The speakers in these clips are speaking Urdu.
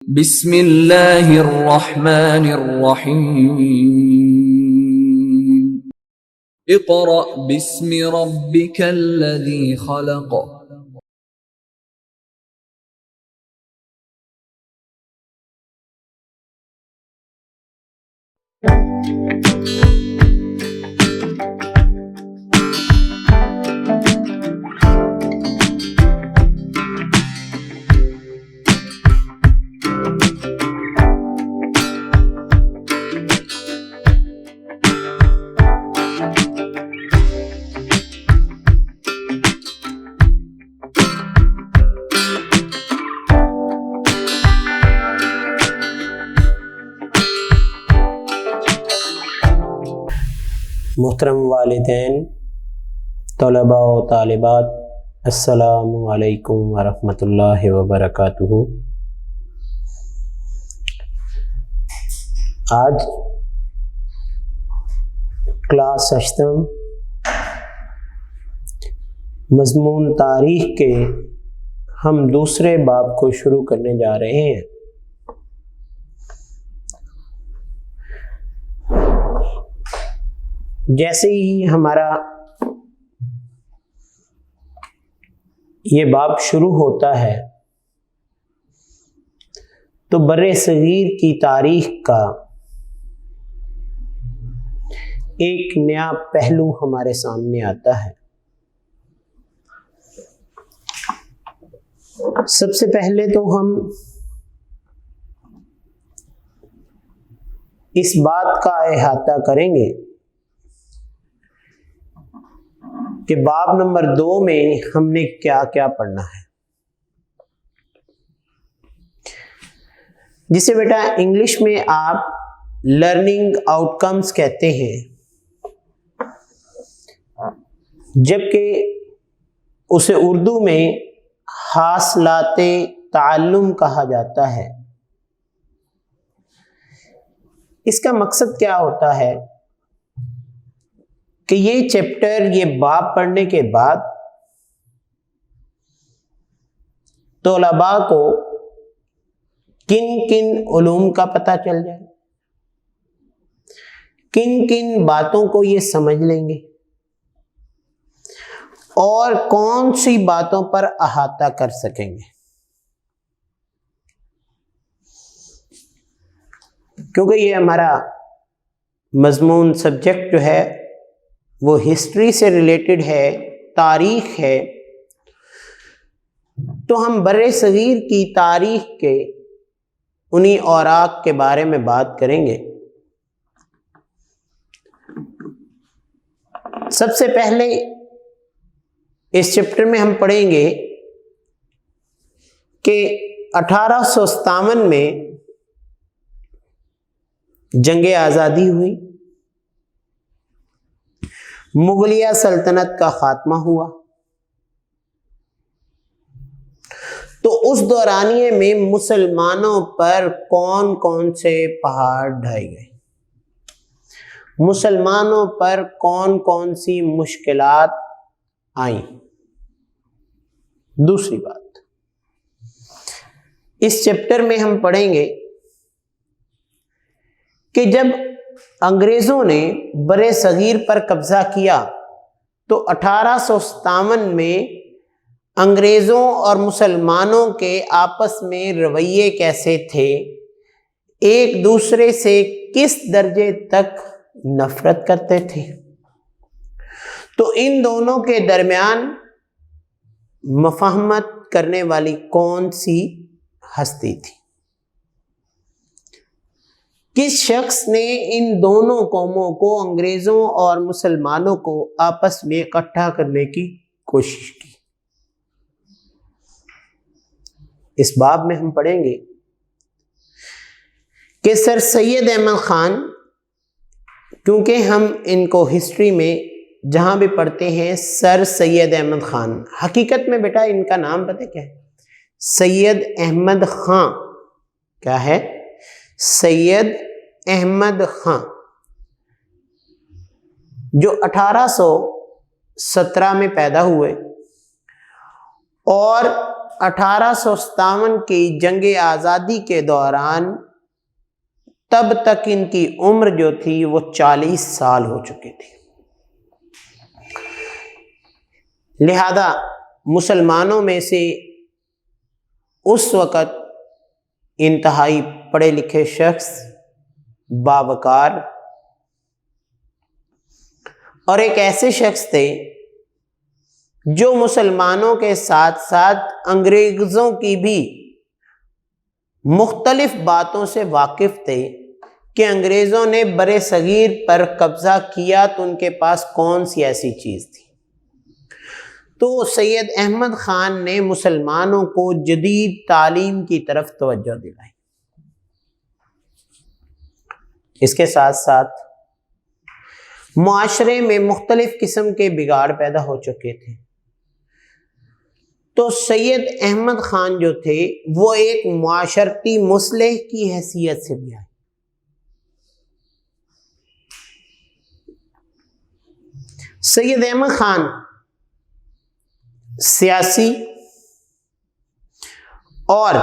بسم اللہ الرحمن الرحیم اقرأ باسم ربک الذی خلق محترم والدین، طلباء و طالبات، السلام علیکم ورحمۃ اللہ وبرکاتہ۔ آج کلاس ہشتم مضمون تاریخ کے ہم دوسرے باب کو شروع کرنے جا رہے ہیں۔ جیسے ہی ہمارا یہ باب شروع ہوتا ہے تو بر صغیر کی تاریخ کا ایک نیا پہلو ہمارے سامنے آتا ہے۔ سب سے پہلے تو ہم اس بات کا احاطہ کریں گے کہ باب نمبر 2 میں ہم نے کیا کیا پڑھنا ہے، جسے بیٹا انگلش میں آپ لرننگ آؤٹ کمز کہتے ہیں، جبکہ اسے اردو میں حاصلات تعلم کہا جاتا ہے۔ اس کا مقصد کیا ہوتا ہے کہ یہ چیپٹر، یہ باب پڑھنے کے بعد طلباء کو کن کن علوم کا پتہ چل جائے، کن کن باتوں کو یہ سمجھ لیں گے اور کون سی باتوں پر احاطہ کر سکیں گے، کیونکہ یہ ہمارا مضمون سبجیکٹ جو ہے وہ ہسٹری سے ریلیٹڈ ہے، تاریخ ہے، تو ہم بر صغیر کی تاریخ کے انہی اوراق کے بارے میں بات کریں گے۔ سب سے پہلے اس چیپٹر میں ہم پڑھیں گے کہ 1857 میں جنگ آزادی ہوئی، مغلیہ سلطنت کا خاتمہ ہوا، تو اس دورانیے میں مسلمانوں پر کون کون سے پہاڑ ڈھائے گئے، مسلمانوں پر کون کون سی مشکلات آئیں۔ دوسری بات، اس چیپٹر میں ہم پڑھیں گے کہ جب انگریزوں نے بر صغیر پر قبضہ کیا تو 1857 میں انگریزوں اور مسلمانوں کے آپس میں رویے کیسے تھے، ایک دوسرے سے کس درجے تک نفرت کرتے تھے، تو ان دونوں کے درمیان مفاہمت کرنے والی کون سی ہستی تھی، کس شخص نے ان دونوں قوموں کو، انگریزوں اور مسلمانوں کو آپس میں اکٹھا کرنے کی کوشش کی۔ اس باب میں ہم پڑھیں گے کہ سر سید احمد خان، کیونکہ ہم ان کو ہسٹری میں جہاں بھی پڑھتے ہیں سر سید احمد خان، حقیقت میں بیٹا ان کا نام پتہ کیا ہے؟ سید احمد خان۔ کیا ہے؟ سید احمد خان، جو 1817 میں پیدا ہوئے اور 1857 کی جنگ آزادی کے دوران تب تک ان کی عمر جو تھی وہ 40 سال ہو چکی تھی، لہذا مسلمانوں میں سے اس وقت انتہائی پڑھے لکھے شخص، باوقار اور ایک ایسے شخص تھے جو مسلمانوں کے ساتھ ساتھ انگریزوں کی بھی مختلف باتوں سے واقف تھے کہ انگریزوں نے بر صغیر پر قبضہ کیا تو ان کے پاس کون سی ایسی چیز تھی۔ تو سید احمد خان نے مسلمانوں کو جدید تعلیم کی طرف توجہ دلائی۔ اس کے ساتھ ساتھ معاشرے میں مختلف قسم کے بگاڑ پیدا ہو چکے تھے، تو سید احمد خان جو تھے وہ ایک معاشرتی مصلح کی حیثیت سے بھی آئے۔ سید احمد خان سیاسی اور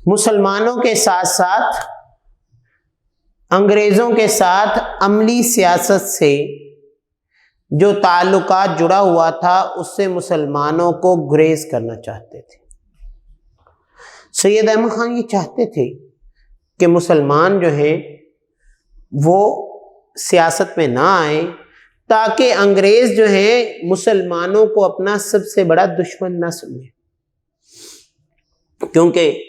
مسلمانوں کے ساتھ ساتھ انگریزوں کے ساتھ عملی سیاست سے جو تعلقات جڑا ہوا تھا اس سے مسلمانوں کو گریز کرنا چاہتے تھے۔ سید احمد خان یہ چاہتے تھے کہ مسلمان جو ہیں وہ سیاست میں نہ آئیں تاکہ انگریز جو ہیں مسلمانوں کو اپنا سب سے بڑا دشمن نہ سمجھیں، کیونکہ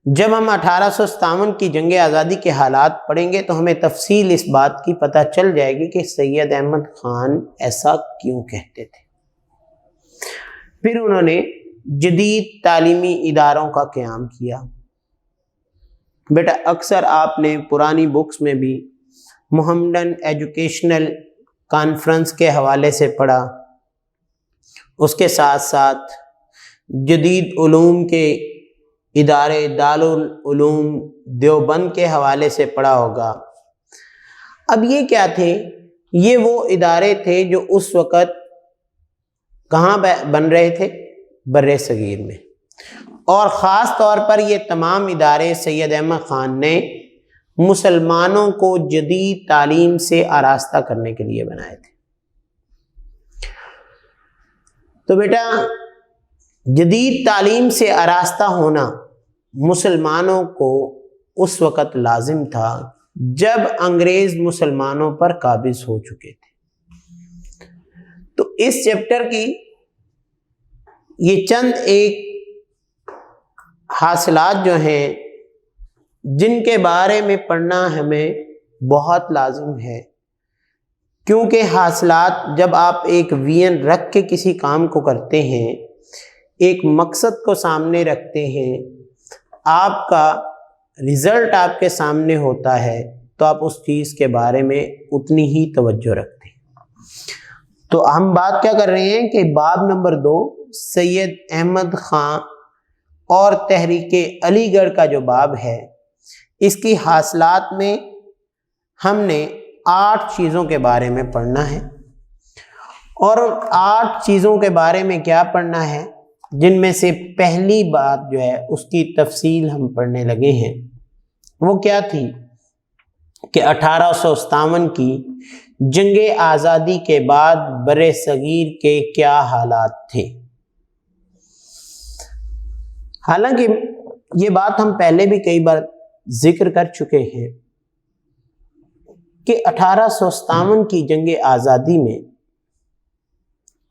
جب ہم 1857 کی جنگ آزادی کے حالات پڑھیں گے تو ہمیں تفصیل اس بات کی پتہ چل جائے گی کہ سید احمد خان ایسا کیوں کہتے تھے۔ پھر انہوں نے جدید تعلیمی اداروں کا قیام کیا۔ بیٹا اکثر آپ نے پرانی بکس میں بھی محمدن ایجوکیشنل کانفرنس کے حوالے سے پڑھا، اس کے ساتھ ساتھ جدید علوم کے ادارے دارالعلوم دیوبند کے حوالے سے پڑھا ہوگا۔ اب یہ کیا تھے؟ یہ وہ ادارے تھے جو اس وقت کہاں بن رہے تھے؟ بر صغیر میں، اور خاص طور پر یہ تمام ادارے سید احمد خان نے مسلمانوں کو جدید تعلیم سے آراستہ کرنے کے لیے بنائے تھے۔ تو بیٹا جدید تعلیم سے آراستہ ہونا مسلمانوں کو اس وقت لازم تھا جب انگریز مسلمانوں پر قابض ہو چکے تھے۔ تو اس چیپٹر کی یہ چند ایک حاصلات جو ہیں جن کے بارے میں پڑھنا ہمیں بہت لازم ہے، کیونکہ حاصلات جب آپ ایک ویژن رکھ کے کسی کام کو کرتے ہیں، ایک مقصد کو سامنے رکھتے ہیں، آپ کا رزلٹ آپ کے سامنے ہوتا ہے تو آپ اس چیز کے بارے میں اتنی ہی توجہ رکھتے ہیں۔ تو ہم بات کیا کر رہے ہیں کہ باب نمبر 2 سید احمد خان اور تحریک علی گڑھ کا جو باب ہے، اس کی حاصلات میں ہم نے 8 چیزوں کے بارے میں پڑھنا ہے، اور 8 چیزوں کے بارے میں کیا پڑھنا ہے، جن میں سے پہلی بات جو ہے اس کی تفصیل ہم پڑھنے لگے ہیں۔ وہ کیا تھی کہ 1857 کی جنگ آزادی کے بعد بر صغیر کے کیا حالات تھے۔ حالانکہ یہ بات ہم پہلے بھی کئی بار ذکر کر چکے ہیں کہ 1857 کی جنگ آزادی میں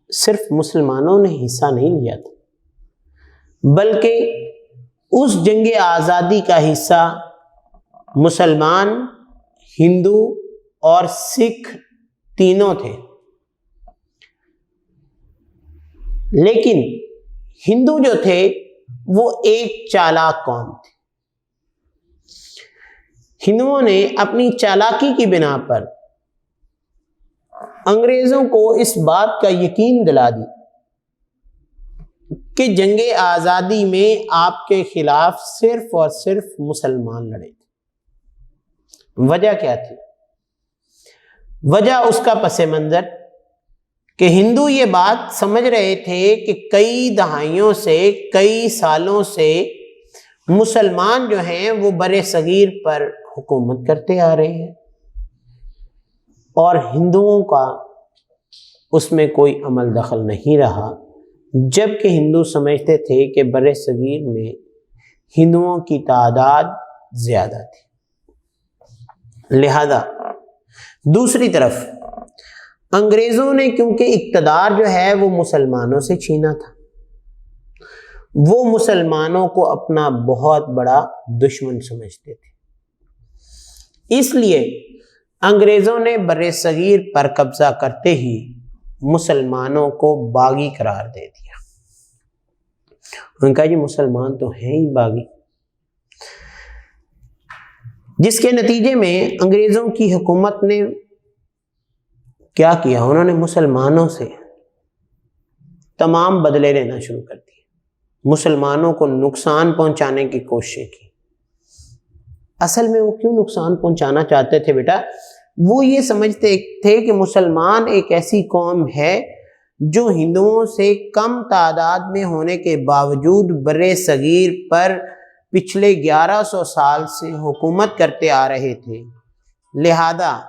صرف مسلمانوں نے حصہ نہیں لیا تھا، بلکہ اس جنگ آزادی کا حصہ مسلمان، ہندو اور سکھ تینوں تھے۔ لیکن ہندو جو تھے وہ ایک چالاک قوم تھی۔ ہندوؤں نے اپنی چالاکی کی بنا پر انگریزوں کو اس بات کا یقین دلا دی کہ جنگ آزادی میں آپ کے خلاف صرف اور صرف مسلمان لڑے تھے۔ وجہ کیا تھی؟ وجہ اس کا پس منظر کہ ہندو یہ بات سمجھ رہے تھے کہ کئی دہائیوں سے، کئی سالوں سے مسلمان جو ہیں وہ بر صغیر پر حکومت کرتے آ رہے ہیں اور ہندوؤں کا اس میں کوئی عمل دخل نہیں رہا، جبکہ ہندو سمجھتے تھے کہ بر صغیر میں ہندوؤں کی تعداد زیادہ تھی۔ لہذا دوسری طرف انگریزوں نے کیونکہ اقتدار جو ہے وہ مسلمانوں سے چھینا تھا، وہ مسلمانوں کو اپنا بہت بڑا دشمن سمجھتے تھے، اس لیے انگریزوں نے بر صغیر پر قبضہ کرتے ہی مسلمانوں کو باغی قرار دے دیا۔ انہوں نے کہا جی مسلمان تو ہیں ہی باغی، جس کے نتیجے میں انگریزوں کی حکومت نے کیا کیا، انہوں نے مسلمانوں سے تمام بدلے لینا شروع کر دیے، مسلمانوں کو نقصان پہنچانے کی کوششیں کی۔ اصل میں وہ کیوں نقصان پہنچانا چاہتے تھے بیٹا؟ وہ یہ سمجھتے تھے کہ مسلمان ایک ایسی قوم ہے جو ہندوؤں سے کم تعداد میں ہونے کے باوجود بر صغیر پر پچھلے 1100 سال سے حکومت کرتے آ رہے تھے، لہذا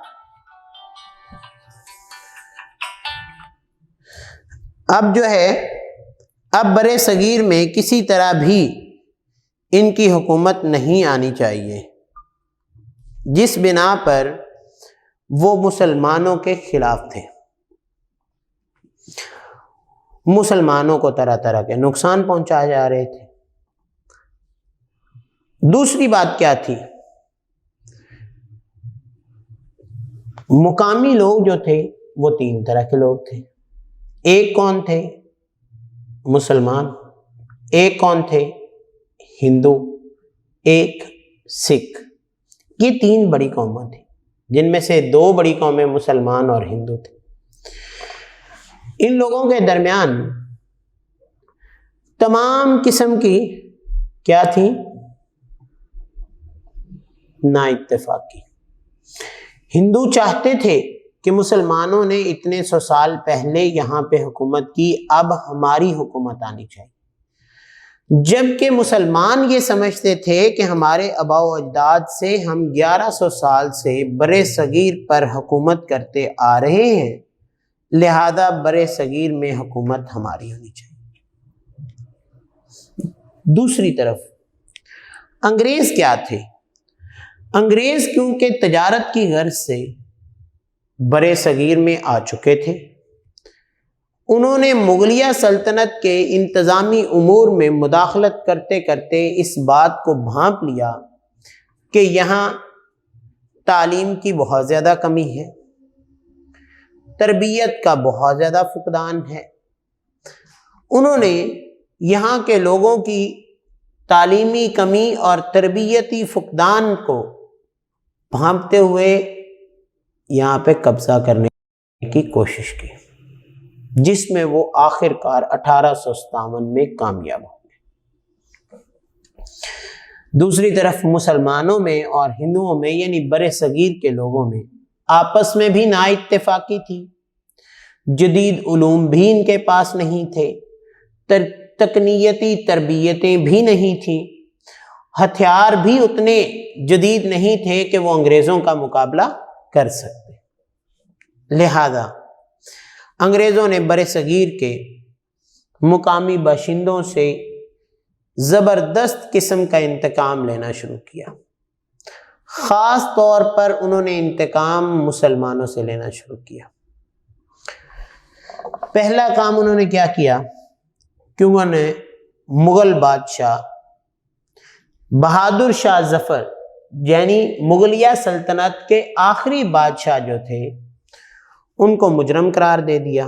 اب جو ہے اب بر صغیر میں کسی طرح بھی ان کی حکومت نہیں آنی چاہیے، جس بنا پر وہ مسلمانوں کے خلاف تھے، مسلمانوں کو طرح طرح کے نقصان پہنچائے جا رہے تھے۔ دوسری بات کیا تھی؟ مقامی لوگ جو تھے وہ 3 طرح کے لوگ تھے۔ ایک کون تھے؟ مسلمان، ایک کون تھے؟ ہندو، ایک سکھ۔ یہ 3 بڑی قومیں تھیں، جن میں سے 2 بڑی قومیں مسلمان اور ہندو تھے۔ ان لوگوں کے درمیان تمام قسم کی کیا تھی؟ نا اتفاقی۔ ہندو چاہتے تھے کہ مسلمانوں نے اتنے 100 سال پہلے یہاں پہ حکومت کی، اب ہماری حکومت آنی چاہیے، جبکہ مسلمان یہ سمجھتے تھے کہ ہمارے آباء و اجداد سے ہم 1100 سال سے بر صغیر پر حکومت کرتے آ رہے ہیں، لہذا بر صغیر میں حکومت ہماری ہونی چاہیے۔ دوسری طرف انگریز کیا تھے؟ انگریز کیونکہ تجارت کی غرض سے بر صغیر میں آ چکے تھے، انہوں نے مغلیہ سلطنت کے انتظامی امور میں مداخلت کرتے کرتے اس بات کو بھانپ لیا کہ یہاں تعلیم کی بہت زیادہ کمی ہے، تربیت کا بہت زیادہ فقدان ہے۔ انہوں نے یہاں کے لوگوں کی تعلیمی کمی اور تربیتی فقدان کو بھانپتے ہوئے یہاں پہ قبضہ کرنے کی کوشش کی، جس میں وہ آخر کار 1857 میں کامیاب ہو گئے۔ دوسری طرف مسلمانوں میں اور ہندوؤں میں یعنی بر صغیر کے لوگوں میں آپس میں بھی نا اتفاقی تھی، جدید علوم بھی ان کے پاس نہیں تھے، تکنیتی تربیتیں بھی نہیں تھیں، ہتھیار بھی اتنے جدید نہیں تھے کہ وہ انگریزوں کا مقابلہ کر سکتے۔ لہذا انگریزوں نے بر صغیر کے مقامی باشندوں سے زبردست قسم کا انتقام لینا شروع کیا۔ خاص طور پر انہوں نے انتقام مسلمانوں سے لینا شروع کیا۔ پہلا کام انہوں نے کیا کیا کہ انہوں نے مغل بادشاہ بہادر شاہ ظفر یعنی مغلیہ سلطنت کے آخری بادشاہ جو تھے ان کو مجرم قرار دے دیا،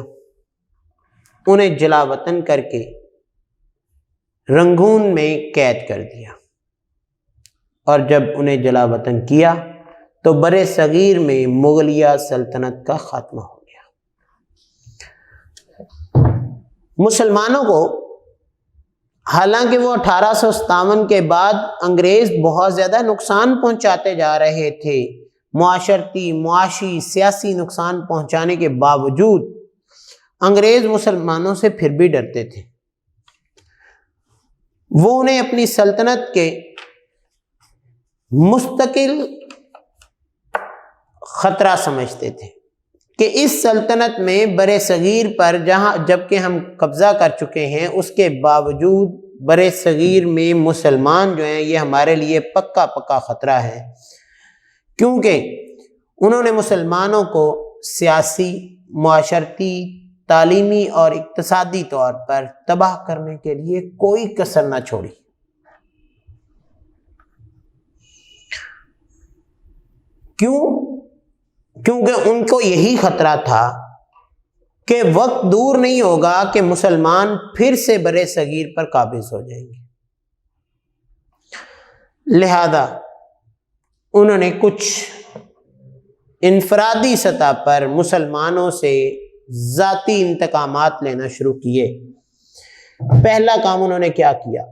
انہیں جلا وطن کر کے رنگون میں قید کر دیا، اور جب انہیں جلا وطن کیا تو بر صغیر میں مغلیہ سلطنت کا خاتمہ ہو گیا۔ مسلمانوں کو حالانکہ وہ 1857 کے بعد انگریز بہت زیادہ نقصان پہنچاتے جا رہے تھے، معاشرتی، معاشی، سیاسی نقصان پہنچانے کے باوجود انگریز مسلمانوں سے پھر بھی ڈرتے تھے، وہ انہیں اپنی سلطنت کے مستقل خطرہ سمجھتے تھے کہ اس سلطنت میں برِ صغیر پر جبکہ ہم قبضہ کر چکے ہیں، اس کے باوجود برِ صغیر میں مسلمان جو ہیں یہ ہمارے لیے پکا خطرہ ہے، کیونکہ انہوں نے مسلمانوں کو سیاسی، معاشرتی، تعلیمی اور اقتصادی طور پر تباہ کرنے کے لیے کوئی کسر نہ چھوڑی۔ کیونکہ ان کو یہی خطرہ تھا کہ وقت دور نہیں ہوگا کہ مسلمان پھر سے برِ صغیر پر قابض ہو جائیں گے، لہذا انہوں نے کچھ انفرادی سطح پر مسلمانوں سے ذاتی انتقامات لینا شروع کیے۔ پہلا کام انہوں نے کیا کیا،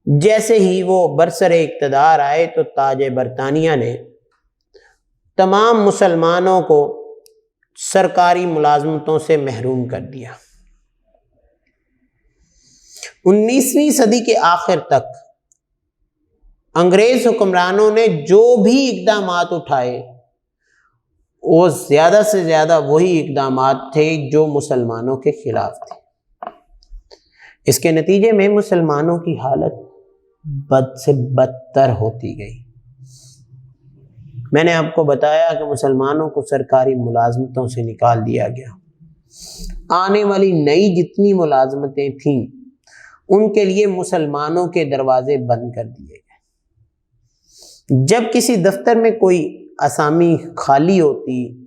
جیسے ہی وہ برسر اقتدار آئے تو تاج برطانیہ نے تمام مسلمانوں کو سرکاری ملازمتوں سے محروم کر دیا۔ 19ویں صدی کے آخر تک انگریز حکمرانوں نے جو بھی اقدامات اٹھائے وہ زیادہ سے زیادہ وہی اقدامات تھے جو مسلمانوں کے خلاف تھے۔ اس کے نتیجے میں مسلمانوں کی حالت بد سے بدتر ہوتی گئی۔ میں نے آپ کو بتایا کہ مسلمانوں کو سرکاری ملازمتوں سے نکال دیا گیا، آنے والی نئی جتنی ملازمتیں تھیں ان کے لیے مسلمانوں کے دروازے بند کر دیے گئے۔ جب کسی دفتر میں کوئی اسامی خالی ہوتی،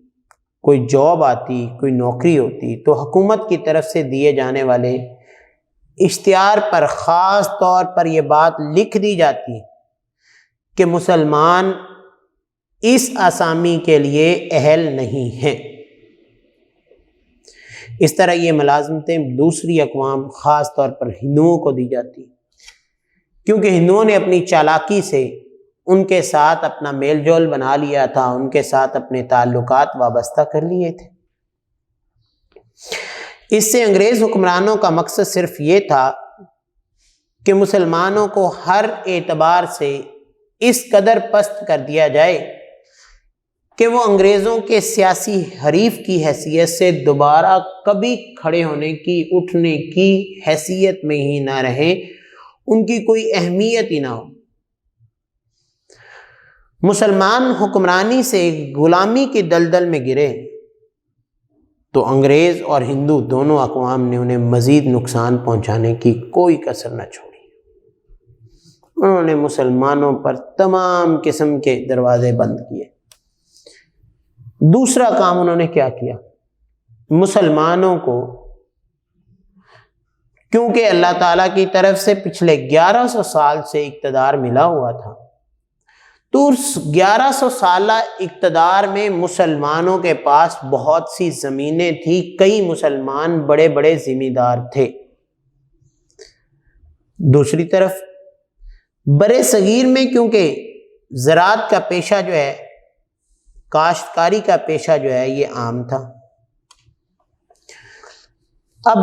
کوئی جاب آتی، کوئی نوکری ہوتی، تو حکومت کی طرف سے دیے جانے والے اشتہار پر خاص طور پر یہ بات لکھ دی جاتی کہ مسلمان اس اسامی کے لیے اہل نہیں ہیں۔ اس طرح یہ ملازمتیں دوسری اقوام، خاص طور پر ہندوؤں کو دی جاتی، کیونکہ ہندوؤں نے اپنی چالاکی سے ان کے ساتھ اپنا میل جول بنا لیا تھا، ان کے ساتھ اپنے تعلقات وابستہ کر لیے تھے۔ اس سے انگریز حکمرانوں کا مقصد صرف یہ تھا کہ مسلمانوں کو ہر اعتبار سے اس قدر پست کر دیا جائے کہ وہ انگریزوں کے سیاسی حریف کی حیثیت سے دوبارہ کبھی کھڑے ہونے کی، اٹھنے کی حیثیت میں ہی نہ رہیں، ان کی کوئی اہمیت ہی نہ ہو۔ مسلمان حکمرانی سے غلامی کی دلدل میں گرے تو انگریز اور ہندو دونوں اقوام نے انہیں مزید نقصان پہنچانے کی کوئی کسر نہ چھوڑی۔ انہوں نے مسلمانوں پر تمام قسم کے دروازے بند کیے۔ دوسرا کام انہوں نے کیا کیا، مسلمانوں کو، کیونکہ اللہ تعالیٰ کی طرف سے پچھلے 1100 سال سے اقتدار ملا ہوا تھا، تو اس 1100 سالہ اقتدار میں مسلمانوں کے پاس بہت سی زمینیں تھیں، کئی مسلمان بڑے بڑے ذمہ دار تھے۔ دوسری طرف برِ صغیر میں کیونکہ زراعت کا پیشہ جو ہے، کاشتکاری کا پیشہ جو ہے یہ عام تھا، اب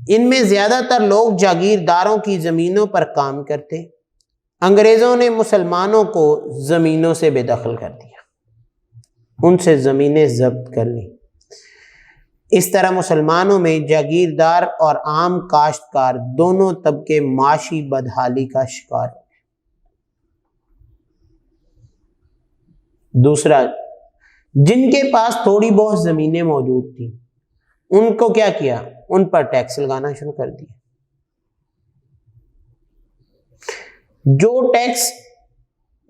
ان میں زیادہ تر لوگ جاگیرداروں کی زمینوں پر کام کرتے۔ انگریزوں نے مسلمانوں کو زمینوں سے بے دخل کر دیا، ان سے زمینیں ضبط کر لیں۔ اس طرح مسلمانوں میں جاگیردار اور عام کاشتکار دونوں طبقے معاشی بدحالی کا شکار ہوئے۔ دوسرا، جن کے پاس تھوڑی بہت زمینیں موجود تھیں ان کو کیا کیا، ان پر ٹیکس لگانا شروع کر دیا۔ جو ٹیکس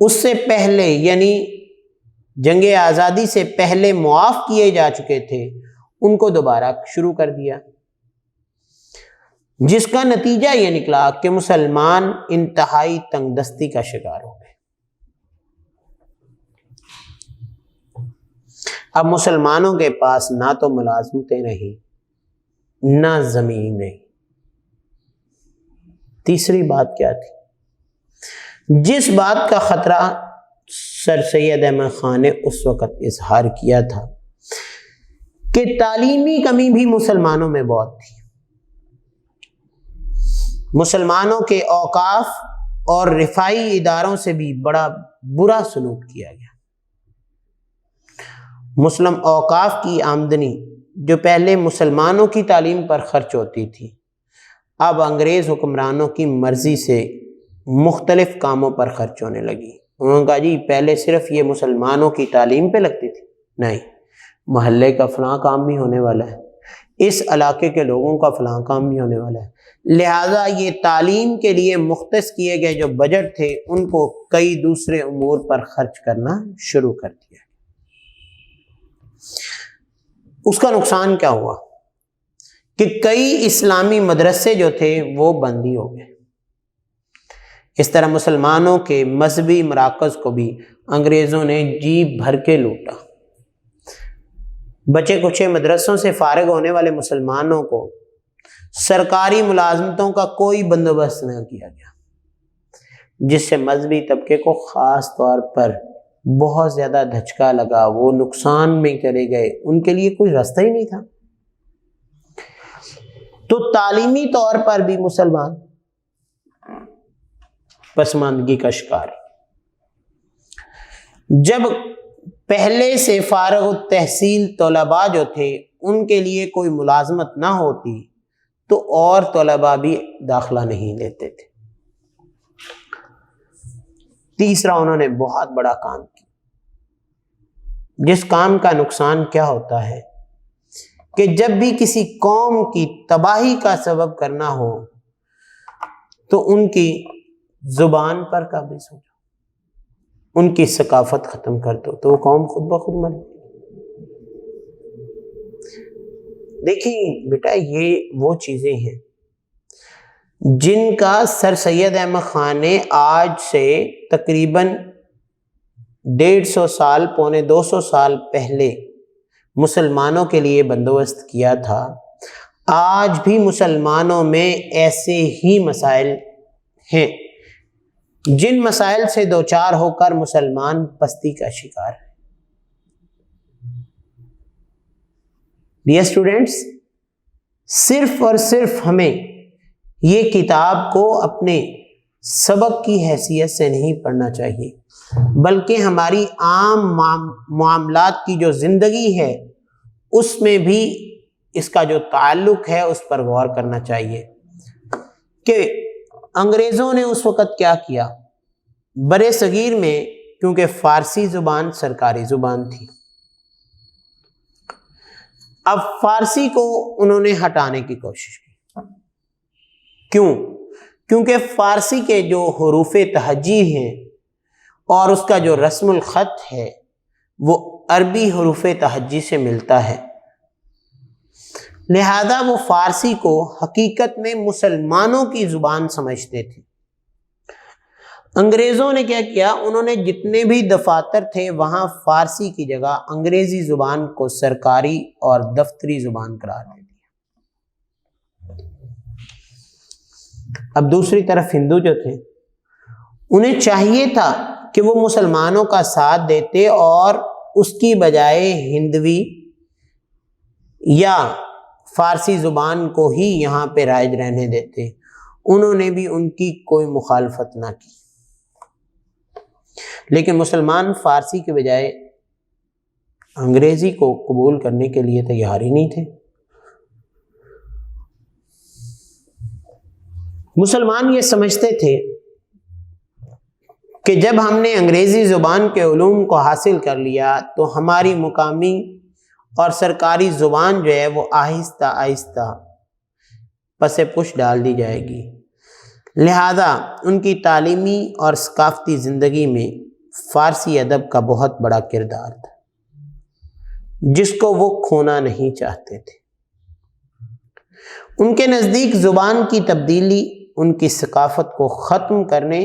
اس سے پہلے یعنی جنگ آزادی سے پہلے معاف کیے جا چکے تھے ان کو دوبارہ شروع کر دیا، جس کا نتیجہ یہ نکلا کہ مسلمان انتہائی تنگ دستی کا شکار ہو گئے۔ اب مسلمانوں کے پاس نہ تو ملازمتیں رہیں، نہ زمین رہی۔ تیسری بات کیا تھی؟ جس بات کا خطرہ سر سید احمد خان نے اس وقت اظہار کیا تھا کہ تعلیمی کمی بھی مسلمانوں میں بہت تھی. مسلمانوں کے اوقاف اور رفاعی اداروں سے بھی بڑا برا سلوک کیا گیا. مسلم اوقاف کی آمدنی جو پہلے مسلمانوں کی تعلیم پر خرچ ہوتی تھی، اب انگریز حکمرانوں کی مرضی سے مختلف کاموں پر خرچ ہونے لگی. انہوں نے کہا جی پہلے صرف یہ مسلمانوں کی تعلیم پہ لگتی تھی، نہیں، محلے کا فلاں کام بھی ہونے والا ہے، اس علاقے کے لوگوں کا فلاں کام بھی ہونے والا ہے. لہٰذا یہ تعلیم کے لیے مختص کیے گئے جو بجٹ تھے ان کو کئی دوسرے امور پر خرچ کرنا شروع کر دیا. اس کا نقصان کیا ہوا کہ کئی اسلامی مدرسے جو تھے وہ بند ہی ہو گئے. اس طرح مسلمانوں کے مذہبی مراکز کو بھی انگریزوں نے جی بھر کے لوٹا. بچے کچے مدرسوں سے فارغ ہونے والے مسلمانوں کو سرکاری ملازمتوں کا کوئی بندوبست نہ کیا گیا، جس سے مذہبی طبقے کو خاص طور پر بہت زیادہ دھچکا لگا. وہ نقصان میں چلے گئے، ان کے لیے کوئی راستہ ہی نہیں تھا. تو تعلیمی طور پر بھی مسلمان پسماندگی کا شکار. جب پہلے سے فارغ التحصیل طلباء جو تھے ان کے لیے کوئی ملازمت نہ ہوتی تو اور طلباء بھی داخلہ نہیں لیتے تھے. تیسرا انہوں نے بہت بڑا کام کیا، جس کام کا نقصان کیا ہوتا ہے کہ جب بھی کسی قوم کی تباہی کا سبب کرنا ہو تو ان کی زبان پر قابض ہو جاؤ، ان کی ثقافت ختم کر دو تو وہ قوم خود بخود مر. دیکھیں بیٹا، یہ وہ چیزیں ہیں جن کا سر سید احمد خان نے آج سے تقریباً 150 سال پونے 200 سال پہلے مسلمانوں کے لیے بندوبست کیا تھا. آج بھی مسلمانوں میں ایسے ہی مسائل ہیں جن مسائل سے دوچار ہو کر مسلمان پستی کا شکار ہے. ڈیئر اسٹوڈینٹس، صرف اور صرف ہمیں یہ کتاب کو اپنے سبق کی حیثیت سے نہیں پڑھنا چاہیے، بلکہ ہماری عام معاملات کی جو زندگی ہے اس میں بھی اس کا جو تعلق ہے اس پر غور کرنا چاہیے کہ انگریزوں نے اس وقت کیا کیا. برِ صغیر میں کیونکہ فارسی زبان سرکاری زبان تھی، اب فارسی کو انہوں نے ہٹانے کی کوشش کی. کیوں؟ کیونکہ فارسی کے جو حروف تہجی ہیں اور اس کا جو رسم الخط ہے وہ عربی حروف تہجی سے ملتا ہے. لہذا وہ فارسی کو حقیقت میں مسلمانوں کی زبان سمجھتے تھے. انگریزوں نے کیا کیا؟ انہوں نے جتنے بھی دفاتر تھے وہاں فارسی کی جگہ انگریزی زبان کو سرکاری اور دفتری زبان قرار دے دیا. اب دوسری طرف ہندو جو تھے انہیں چاہیے تھا کہ وہ مسلمانوں کا ساتھ دیتے اور اس کی بجائے ہندوی یا فارسی زبان کو ہی یہاں پہ رائج رہنے دیتے. انہوں نے بھی ان کی کوئی مخالفت نہ کی، لیکن مسلمان فارسی کے بجائے انگریزی کو قبول کرنے کے لیے تیار ہی نہیں تھے. مسلمان یہ سمجھتے تھے کہ جب ہم نے انگریزی زبان کے علوم کو حاصل کر لیا تو ہماری مقامی اور سرکاری زبان جو ہے وہ آہستہ آہستہ پس پش ڈال دی جائے گی. لہذا ان کی تعلیمی اور ثقافتی زندگی میں فارسی ادب کا بہت بڑا کردار تھا جس کو وہ کھونا نہیں چاہتے تھے. ان کے نزدیک زبان کی تبدیلی ان کی ثقافت کو ختم کرنے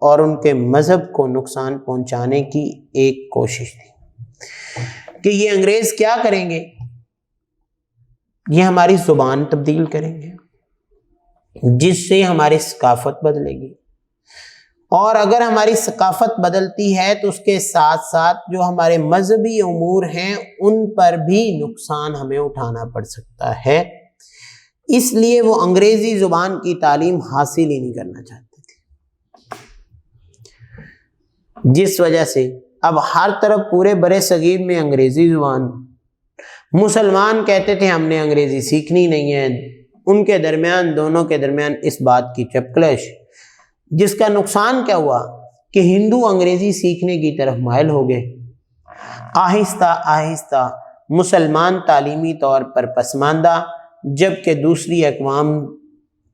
اور ان کے مذہب کو نقصان پہنچانے کی ایک کوشش تھی کہ یہ انگریز کیا کریں گے؟ یہ ہماری زبان تبدیل کریں گے جس سے ہماری ثقافت بدلے گی اور اگر ہماری ثقافت بدلتی ہے تو اس کے ساتھ ساتھ جو ہمارے مذہبی امور ہیں ان پر بھی نقصان ہمیں اٹھانا پڑ سکتا ہے۔ اس لیے وہ انگریزی زبان کی تعلیم حاصل ہی نہیں کرنا چاہتے تھے، جس وجہ سے اب ہر طرف پورے برِ صغیر میں انگریزی زبان۔ مسلمان کہتے تھے ہم نے انگریزی سیکھنی نہیں ہے، ان کے درمیان، دونوں کے درمیان اس بات کی چپکلش، جس کا نقصان کیا ہوا کہ ہندو انگریزی سیکھنے کی طرف مائل ہو گئے۔ آہستہ آہستہ مسلمان تعلیمی طور پر پسماندہ، جبکہ دوسری اقوام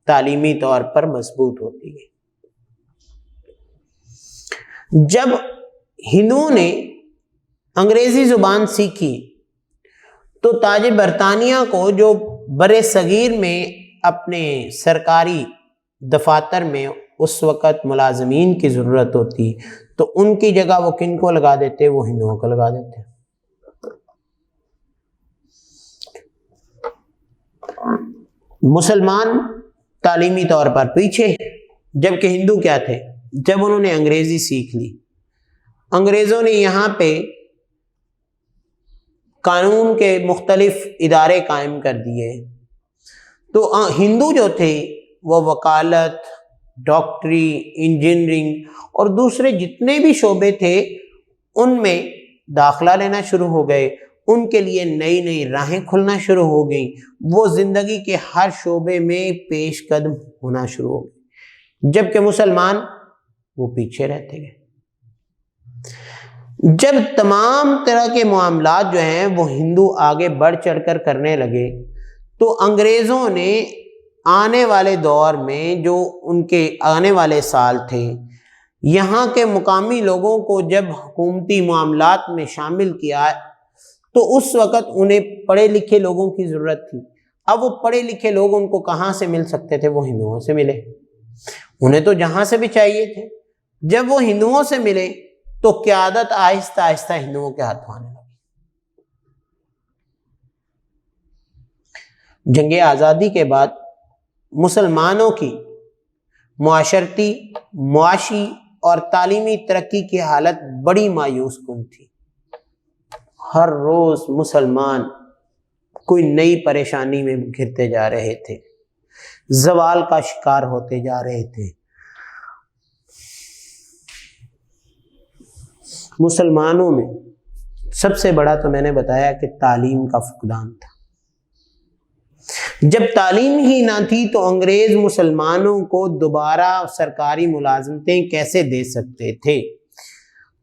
تعلیمی طور پر مضبوط ہوتی ہے۔ جب ہندوؤں نے انگریزی زبان سیکھی تو تاج برطانیہ کو جو برِ صغیر میں اپنے سرکاری دفاتر میں اس وقت ملازمین کی ضرورت ہوتی تو ان کی جگہ وہ کن کو لگا دیتے؟ وہ ہندوؤں کو لگا دیتے۔ مسلمان تعلیمی طور پر پیچھے، جبکہ ہندو کیا تھے؟ جب انہوں نے انگریزی سیکھ لی، انگریزوں نے یہاں پہ قانون کے مختلف ادارے قائم کر دیے، تو ہندو جو تھے وہ وکالت، ڈاکٹری، انجینئرنگ اور دوسرے جتنے بھی شعبے تھے ان میں داخلہ لینا شروع ہو گئے، ان کے لیے نئی نئی راہیں کھلنا شروع ہو گئیں، وہ زندگی کے ہر شعبے میں پیش قدم ہونا شروع ہو گئے، جبکہ مسلمان وہ پیچھے رہتے گئے۔ جب تمام طرح کے معاملات جو ہیں وہ ہندو آگے بڑھ چڑھ کر کرنے لگے تو انگریزوں نے آنے والے دور میں، جو ان کے آنے والے سال تھے، یہاں کے مقامی لوگوں کو جب حکومتی معاملات میں شامل کیا تو اس وقت انہیں پڑھے لکھے لوگوں کی ضرورت تھی۔ اب وہ پڑھے لکھے لوگ ان کو کہاں سے مل سکتے تھے؟ وہ ہندوؤں سے ملے، انہیں تو جہاں سے بھی چاہیے تھے۔ جب وہ ہندوؤں سے ملے تو قیادت آہستہ آہستہ ہندوؤں کے ہاتھوں آنے لگی۔ جنگ آزادی کے بعد مسلمانوں کی معاشرتی، معاشی اور تعلیمی ترقی کی حالت بڑی مایوس کن تھی۔ ہر روز مسلمان کوئی نئی پریشانی میں گھرتے جا رہے تھے، زوال کا شکار ہوتے جا رہے تھے۔ مسلمانوں میں سب سے بڑا تو میں نے بتایا کہ تعلیم کا فقدان تھا۔ جب تعلیم ہی نہ تھی تو انگریز مسلمانوں کو دوبارہ سرکاری ملازمتیں کیسے دے سکتے تھے؟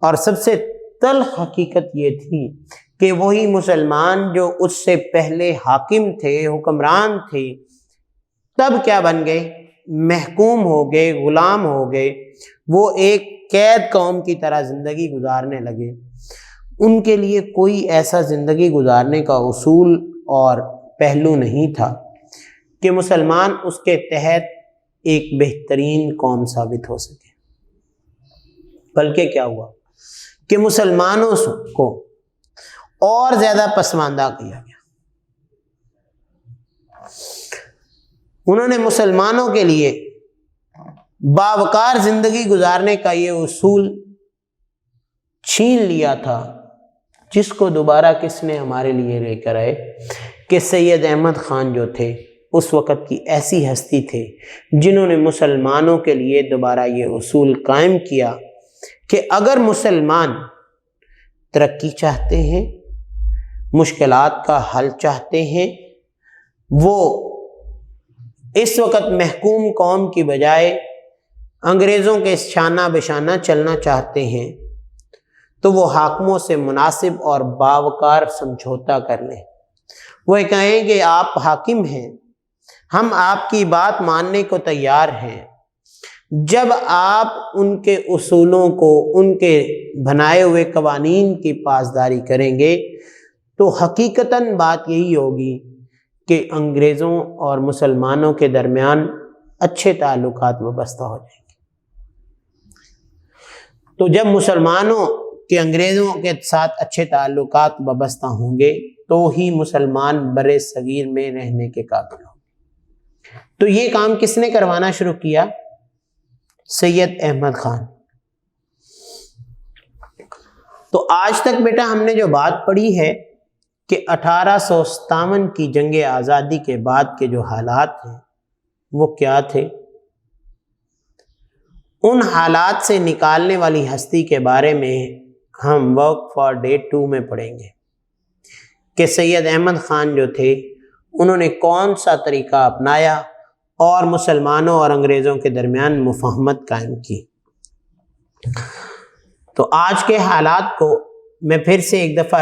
اور سب سے تلخ حقیقت یہ تھی کہ وہی مسلمان جو اس سے پہلے حاکم تھے، حکمران تھے، تب کیا بن گئے؟ محکوم ہو گئے، غلام ہو گئے، وہ ایک قید قوم کی طرح زندگی گزارنے لگے۔ ان کے لیے کوئی ایسا زندگی گزارنے کا اصول اور پہلو نہیں تھا کہ مسلمان اس کے تحت ایک بہترین قوم ثابت ہو سکے، بلکہ کیا ہوا کہ مسلمانوں کو اور زیادہ پسماندہ کیا گیا۔ انہوں نے مسلمانوں کے لیے باوقار زندگی گزارنے کا یہ اصول چھین لیا تھا، جس کو دوبارہ کس نے ہمارے لیے لے کر آئے کہ سید احمد خان جو تھے اس وقت کی ایسی ہستی تھے جنہوں نے مسلمانوں کے لیے دوبارہ یہ اصول قائم کیا کہ اگر مسلمان ترقی چاہتے ہیں، مشکلات کا حل چاہتے ہیں، وہ اس وقت محکوم قوم کی بجائے انگریزوں کے شانہ بشانہ چلنا چاہتے ہیں، تو وہ حاکموں سے مناسب اور باوقار سمجھوتا کر لیں۔ وہ کہیں کہ آپ حاکم ہیں، ہم آپ کی بات ماننے کو تیار ہیں، جب آپ ان کے اصولوں کو، ان کے بنائے ہوئے قوانین کی پاسداری کریں گے تو حقیقتاً بات یہی ہوگی کہ انگریزوں اور مسلمانوں کے درمیان اچھے تعلقات وابستہ ہو جائیں گے۔ تو جب مسلمانوں کے انگریزوں کے ساتھ اچھے تعلقات وابستہ ہوں گے تو ہی مسلمان برِ صغیر میں رہنے کے قابل ہوں گے۔ تو یہ کام کس نے کروانا شروع کیا؟ سید احمد خان۔ تو آج تک بیٹا ہم نے جو بات پڑھی ہے کہ 1857 کی جنگ آزادی کے بعد کے جو حالات ہیں وہ کیا تھے، ان حالات سے نکالنے والی ہستی کے بارے میں ہم ورک فار ڈے 2 میں پڑھیں گے کہ سید احمد خان جو تھے انہوں نے کون سا طریقہ اپنایا اور مسلمانوں اور انگریزوں کے درمیان مفاہمت قائم کی۔ تو آج کے حالات کو میں پھر سے ایک دفعہ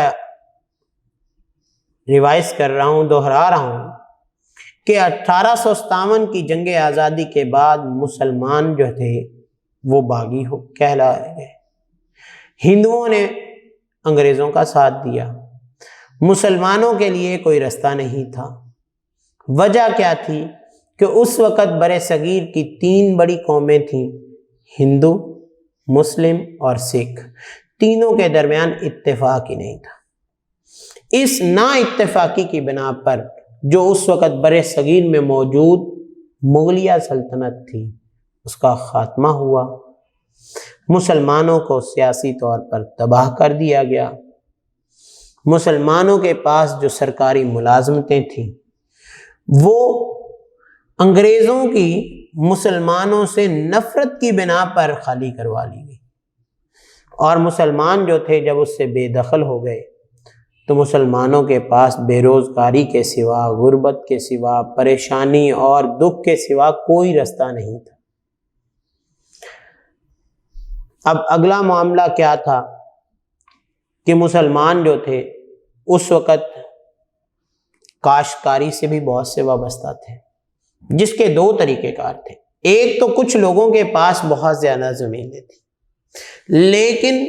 ریوائز کر رہا ہوں، دہرا رہا ہوں کہ 1857 کی جنگ آزادی کے بعد مسلمان جو تھے وہ باغی کہلائے گئے، ہندوؤں نے انگریزوں کا ساتھ دیا، مسلمانوں کے لیے کوئی رستہ نہیں تھا۔ وجہ کیا تھی کہ اس وقت برِ صغیر کی 3 بڑی قومیں تھیں، ہندو، مسلم اور سکھ، تینوں کے درمیان اتفاق ہی نہیں تھا۔ اس نا اتفاقی کی بنا پر جو اس وقت برِ صغیر میں موجود مغلیہ سلطنت تھی اس کا خاتمہ ہوا، مسلمانوں کو سیاسی طور پر تباہ کر دیا گیا، مسلمانوں کے پاس جو سرکاری ملازمتیں تھیں وہ انگریزوں کی مسلمانوں سے نفرت کی بنا پر خالی کروا لی گئی، اور مسلمان جو تھے جب اس سے بے دخل ہو گئے تو مسلمانوں کے پاس بے روزگاری کے سوا، غربت کے سوا، پریشانی اور دکھ کے سوا کوئی رستہ نہیں تھا۔ اب اگلا معاملہ کیا تھا کہ مسلمان جو تھے اس وقت کاشتکاری سے بھی بہت سے وابستہ تھے، جس کے 2 طریقہ کار تھے۔ ایک تو کچھ لوگوں کے پاس بہت زیادہ زمینیں تھیں، لیکن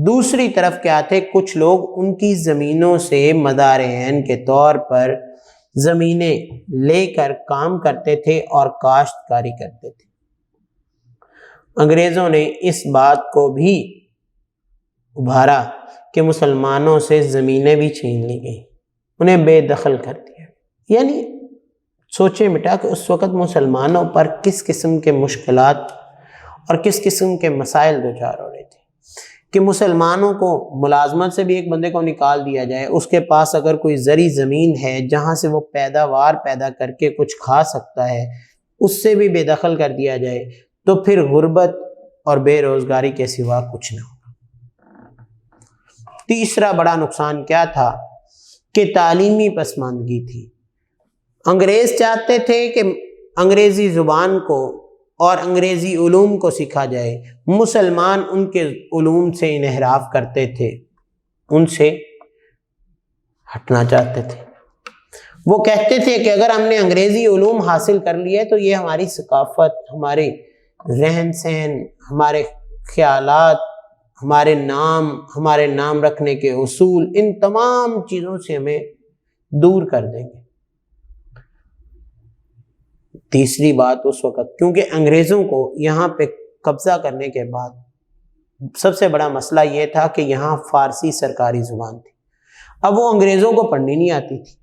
دوسری طرف کیا تھے، کچھ لوگ ان کی زمینوں سے مدار عین کے طور پر زمینیں لے کر کام کرتے تھے اور کاشتکاری کرتے تھے۔ انگریزوں نے اس بات کو بھی ابھارا کہ مسلمانوں سے زمینیں بھی چھین لی گئی، انہیں بے دخل کر دیا۔ یعنی سوچیں بیٹا کہ اس وقت مسلمانوں پر کس قسم کے مشکلات اور کس قسم کے مسائل دوچار ہو رہے تھے کہ مسلمانوں کو ملازمت سے بھی ایک بندے کو نکال دیا جائے، اس کے پاس اگر کوئی زرعی زمین ہے جہاں سے وہ پیداوار پیدا کر کے کچھ کھا سکتا ہے اس سے بھی بے دخل کر دیا جائے، تو پھر غربت اور بے روزگاری کے سوا کچھ نہ ہو۔ تیسرا بڑا نقصان کیا تھا کہ تعلیمی پسماندگی تھی۔ انگریز چاہتے تھے کہ انگریزی زبان کو اور انگریزی علوم کو سیکھا جائے، مسلمان ان کے علوم سے انحراف کرتے تھے، ان سے ہٹنا چاہتے تھے۔ وہ کہتے تھے کہ اگر ہم نے انگریزی علوم حاصل کر لیے تو یہ ہماری ثقافت، ہمارے رہن سہن، ہمارے خیالات، ہمارے نام رکھنے کے اصول، ان تمام چیزوں سے ہمیں دور کر دیں گے۔ تیسری بات اس وقت، کیونکہ انگریزوں کو یہاں پہ قبضہ کرنے کے بعد سب سے بڑا مسئلہ یہ تھا کہ یہاں فارسی سرکاری زبان تھی، اب وہ انگریزوں کو پڑھنی نہیں آتی تھی،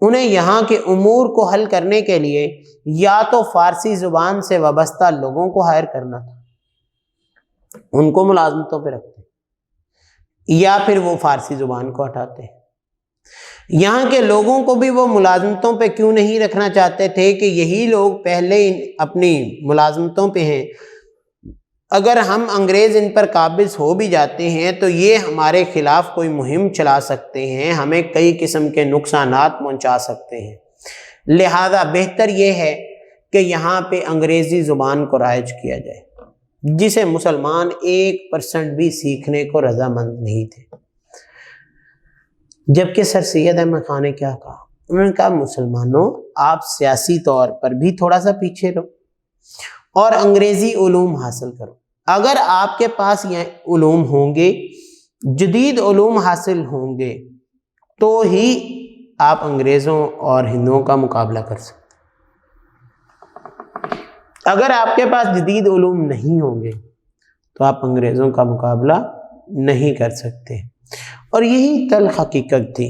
انہیں یہاں کے امور کو حل کرنے کے لیے یا تو فارسی زبان سے وابستہ لوگوں کو ہائر کرنا تھا، ان کو ملازمتوں پہ رکھتے، یا پھر وہ فارسی زبان کو ہٹاتے۔ یہاں کے لوگوں کو بھی وہ ملازمتوں پہ کیوں نہیں رکھنا چاہتے تھے کہ یہی لوگ پہلے اپنی ملازمتوں پہ ہیں، اگر ہم انگریز ان پر قابض ہو بھی جاتے ہیں تو یہ ہمارے خلاف کوئی مہم چلا سکتے ہیں، ہمیں کئی قسم کے نقصانات پہنچا سکتے ہیں، لہذا بہتر یہ ہے کہ یہاں پہ انگریزی زبان کو رائج کیا جائے، جسے مسلمان 1% بھی سیکھنے کو رضامند نہیں تھے۔ جبکہ سر سید احمد خان نے کیا کہا؟ انہوں نے کہا مسلمانوں آپ سیاسی طور پر بھی تھوڑا سا پیچھے رہو اور انگریزی علوم حاصل کرو، اگر آپ کے پاس یہ علوم ہوں گے، جدید علوم حاصل ہوں گے تو ہی آپ انگریزوں اور ہندوؤں کا مقابلہ کر سکتے۔ اگر آپ کے پاس جدید علوم نہیں ہوں گے تو آپ انگریزوں کا مقابلہ نہیں کر سکتے۔ اور یہی تلخ حقیقت تھی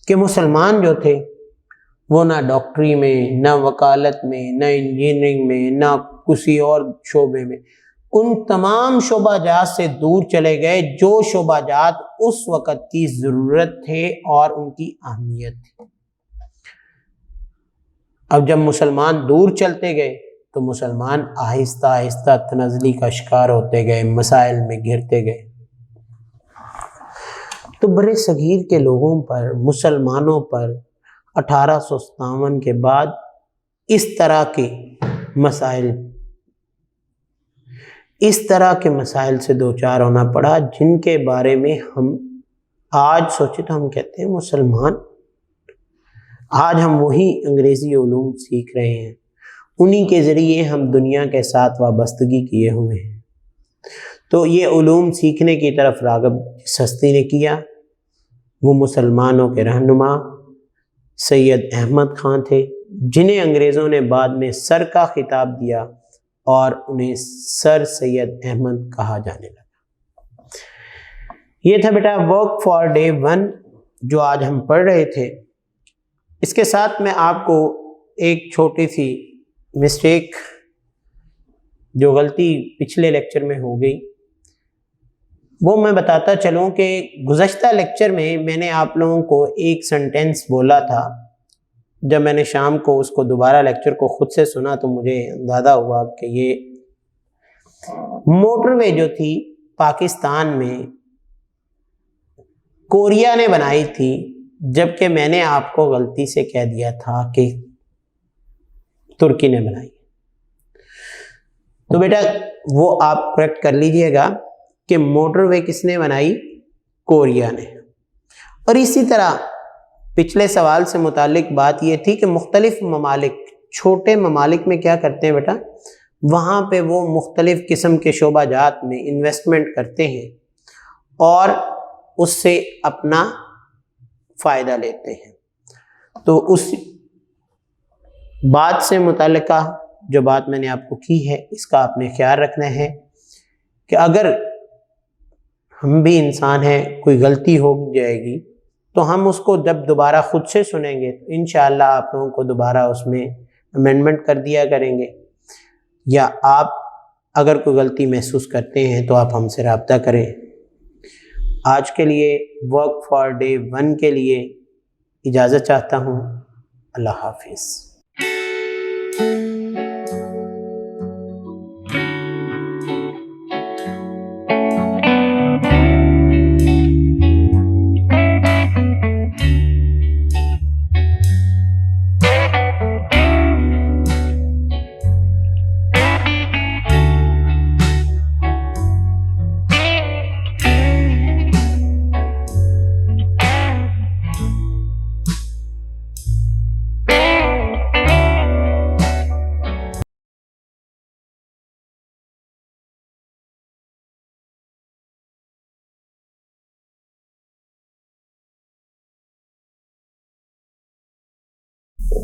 کہ مسلمان جو تھے وہ نہ ڈاکٹری میں، نہ وکالت میں، نہ انجینئرنگ میں، نہ کسی اور شعبے میں، ان تمام شعبہ جات سے دور چلے گئے جو شعبہ جات اس وقت کی ضرورت تھے اور ان کی اہمیت تھی۔ اب جب مسلمان دور چلتے گئے تو مسلمان آہستہ آہستہ تنزلی کا شکار ہوتے گئے، مسائل میں گھرتے گئے۔ تو برے صغیر کے لوگوں پر، مسلمانوں پر 1857 کے بعد اس طرح کے مسائل سے دوچار ہونا پڑا، جن کے بارے میں ہم آج سوچے تو ہم کہتے ہیں مسلمان، آج ہم وہی انگریزی علوم سیکھ رہے ہیں، انہی کے ذریعے ہم دنیا کے ساتھ وابستگی کیے ہوئے ہیں۔ تو یہ علوم سیکھنے کی طرف راغب جس ہستی نے کیا، وہ مسلمانوں کے رہنما سید احمد خان تھے، جنہیں انگریزوں نے بعد میں سر کا خطاب دیا اور انہیں سر سید احمد کہا جانے لگا۔ یہ تھا بیٹا ورک فار ڈے 1 جو آج ہم پڑھ رہے تھے۔ اس کے ساتھ میں آپ کو ایک چھوٹی سی مسٹیک، جو غلطی پچھلے لیکچر میں ہو گئی، وہ میں بتاتا چلوں کہ گزشتہ لیکچر میں نے آپ لوگوں کو ایک سنٹینس بولا تھا۔ جب میں نے شام کو اس کو دوبارہ لیکچر کو خود سے سنا تو مجھے اندازہ ہوا کہ یہ موٹر وے جو تھی پاکستان میں کوریا نے بنائی تھی، جبکہ میں نے آپ کو غلطی سے کہہ دیا تھا کہ ترکی نے بنائی۔ تو بیٹا وہ آپ کریکٹ کر لیجئے گا کہ موٹر وے کس نے بنائی؟ کوریا نے۔ اور اسی طرح پچھلے سوال سے متعلق بات یہ تھی کہ مختلف ممالک، چھوٹے ممالک میں کیا کرتے ہیں بیٹا، وہاں پہ وہ مختلف قسم کے شعبہ جات میں انویسٹمنٹ کرتے ہیں اور اس سے اپنا فائدہ لیتے ہیں۔ تو اس بات سے متعلقہ جو بات میں نے آپ کو کی ہے، اس کا آپ نے خیال رکھنا ہے کہ اگر ہم بھی انسان ہیں، کوئی غلطی ہو جائے گی تو ہم اس کو جب دوبارہ خود سے سنیں گے تو انشاءاللہ آپ لوگوں کو دوبارہ اس میں امینڈمنٹ کر دیا کریں گے، یا آپ اگر کوئی غلطی محسوس کرتے ہیں تو آپ ہم سے رابطہ کریں۔ آج کے لیے ورک فار ڈے 1 کے لیے اجازت چاہتا ہوں۔ اللہ حافظ۔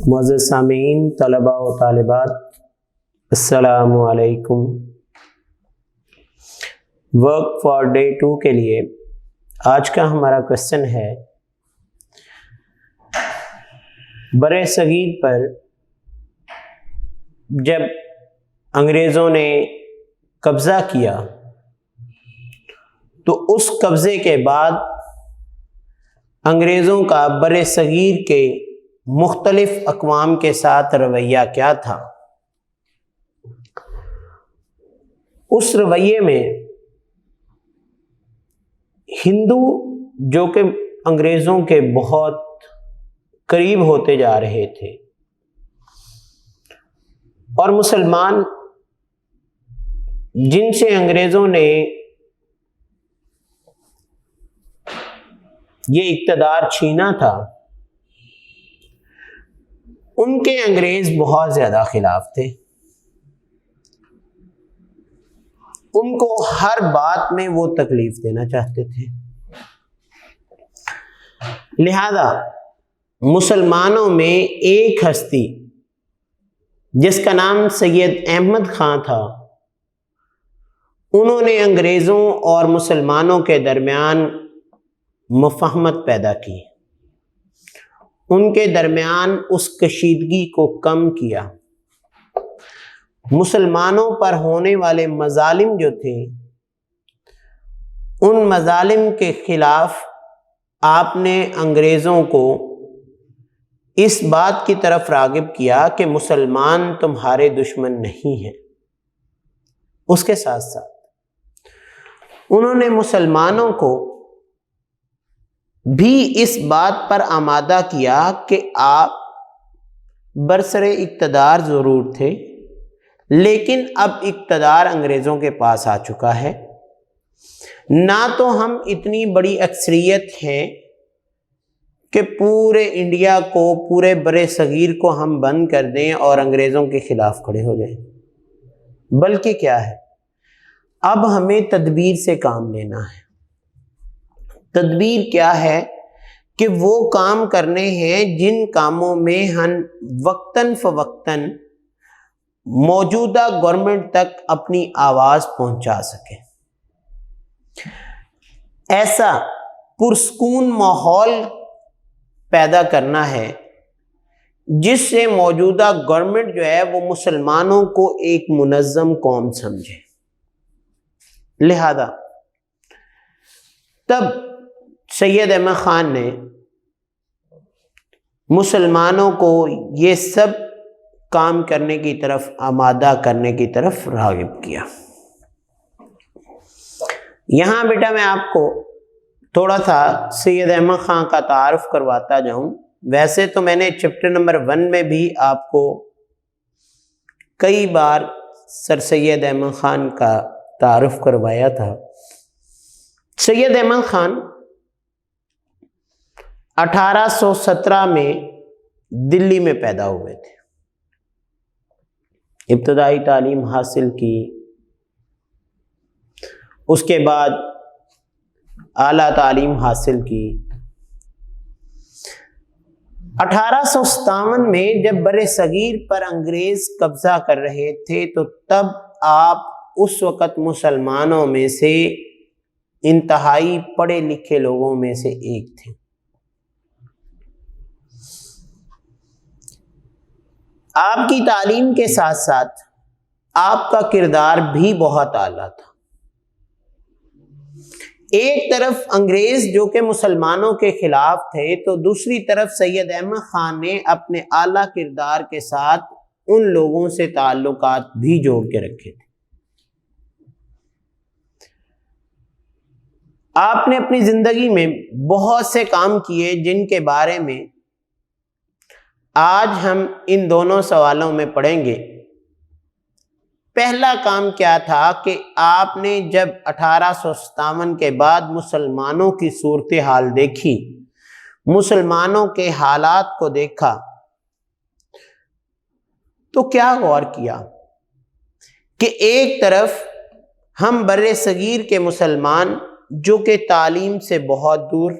معزز سامعین، طلباء و طالبات، السلام علیکم۔ ورک فار ڈے 2 کے لیے آج کا ہمارا کوسچن ہے، برِ صغیر پر جب انگریزوں نے قبضہ کیا تو اس قبضے کے بعد انگریزوں کا برِ صغیر کے مختلف اقوام کے ساتھ رویہ کیا تھا؟ اس رویے میں ہندو جو کہ انگریزوں کے بہت قریب ہوتے جا رہے تھے، اور مسلمان جن سے انگریزوں نے یہ اقتدار چھینا تھا، ان کے انگریز بہت زیادہ خلاف تھے۔ ان کو ہر بات میں وہ تکلیف دینا چاہتے تھے، لہذا مسلمانوں میں ایک ہستی جس کا نام سید احمد خان تھا، انہوں نے انگریزوں اور مسلمانوں کے درمیان مفاہمت پیدا کی، ان کے درمیان اس کشیدگی کو کم کیا۔ مسلمانوں پر ہونے والے مظالم جو تھے ان مظالم کے خلاف آپ نے انگریزوں کو اس بات کی طرف راغب کیا کہ مسلمان تمہارے دشمن نہیں ہیں۔ اس کے ساتھ ساتھ انہوں نے مسلمانوں کو بھی اس بات پر آمادہ کیا کہ آپ برسر اقتدار ضرور تھے، لیکن اب اقتدار انگریزوں کے پاس آ چکا ہے، نہ تو ہم اتنی بڑی اکثریت ہیں کہ پورے انڈیا کو، پورے برِ صغیر کو ہم بند کر دیں اور انگریزوں کے خلاف کھڑے ہو جائیں، بلکہ کیا ہے، اب ہمیں تدبیر سے کام لینا ہے۔ تدبیر کیا ہے کہ وہ کام کرنے ہیں جن کاموں میں ہم وقتاً فوقتاً موجودہ گورنمنٹ تک اپنی آواز پہنچا سکیں۔ ایسا پرسکون ماحول پیدا کرنا ہے جس سے موجودہ گورنمنٹ جو ہے وہ مسلمانوں کو ایک منظم قوم سمجھے۔ لہذا تب سید احمد خان نے مسلمانوں کو یہ سب کام کرنے کی طرف، آمادہ کرنے کی طرف راغب کیا۔ یہاں بیٹا میں آپ کو تھوڑا سا سید احمد خان کا تعارف کرواتا جاؤں۔ ویسے تو میں نے چیپٹر نمبر 1 میں بھی آپ کو کئی بار سر سید احمد خان کا تعارف کروایا تھا۔ سید احمد خان 1817 میں دلی میں پیدا ہوئے تھے۔ ابتدائی تعلیم حاصل کی، اس کے بعد اعلیٰ تعلیم حاصل کی۔ 1857 میں جب برِ صغیر پر انگریز قبضہ کر رہے تھے تو تب آپ اس وقت مسلمانوں میں سے انتہائی پڑھے لکھے لوگوں میں سے ایک تھے۔ آپ کی تعلیم کے ساتھ ساتھ آپ کا کردار بھی بہت اعلیٰ تھا۔ ایک طرف انگریز جو کہ مسلمانوں کے خلاف تھے، تو دوسری طرف سید احمد خان نے اپنے اعلیٰ کردار کے ساتھ ان لوگوں سے تعلقات بھی جوڑ کے رکھے تھے۔ آپ نے اپنی زندگی میں بہت سے کام کیے جن کے بارے میں آج ہم ان دونوں سوالوں میں پڑھیں گے۔ پہلا کام کیا تھا کہ آپ نے جب 1857 کے بعد مسلمانوں کی صورتحال دیکھی، مسلمانوں کے حالات کو دیکھا، تو کیا غور کیا کہ ایک طرف ہم برِ صغیر کے مسلمان جو کہ تعلیم سے بہت دور،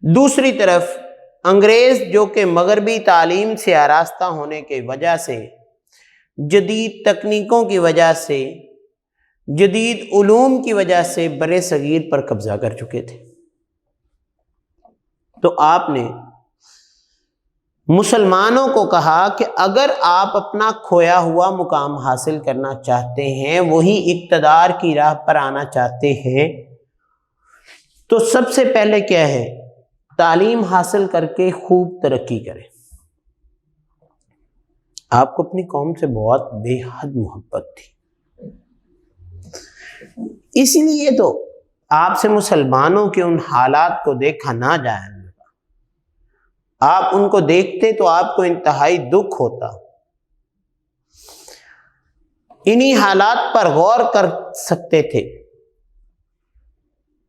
دوسری طرف انگریز جو کہ مغربی تعلیم سے آراستہ ہونے کی وجہ سے، جدید تکنیکوں کی وجہ سے، جدید علوم کی وجہ سے برِ صغیر پر قبضہ کر چکے تھے۔ تو آپ نے مسلمانوں کو کہا کہ اگر آپ اپنا کھویا ہوا مقام حاصل کرنا چاہتے ہیں، وہی اقتدار کی راہ پر آنا چاہتے ہیں، تو سب سے پہلے کیا ہے، تعلیم حاصل کر کے خوب ترقی کریں۔ آپ کو اپنی قوم سے بہت بے حد محبت تھی، اس لیے تو آپ سے مسلمانوں کے ان حالات کو دیکھا نہ جائے، آپ ان کو دیکھتے تو آپ کو انتہائی دکھ ہوتا۔ انہی حالات پر غور کر سکتے تھے،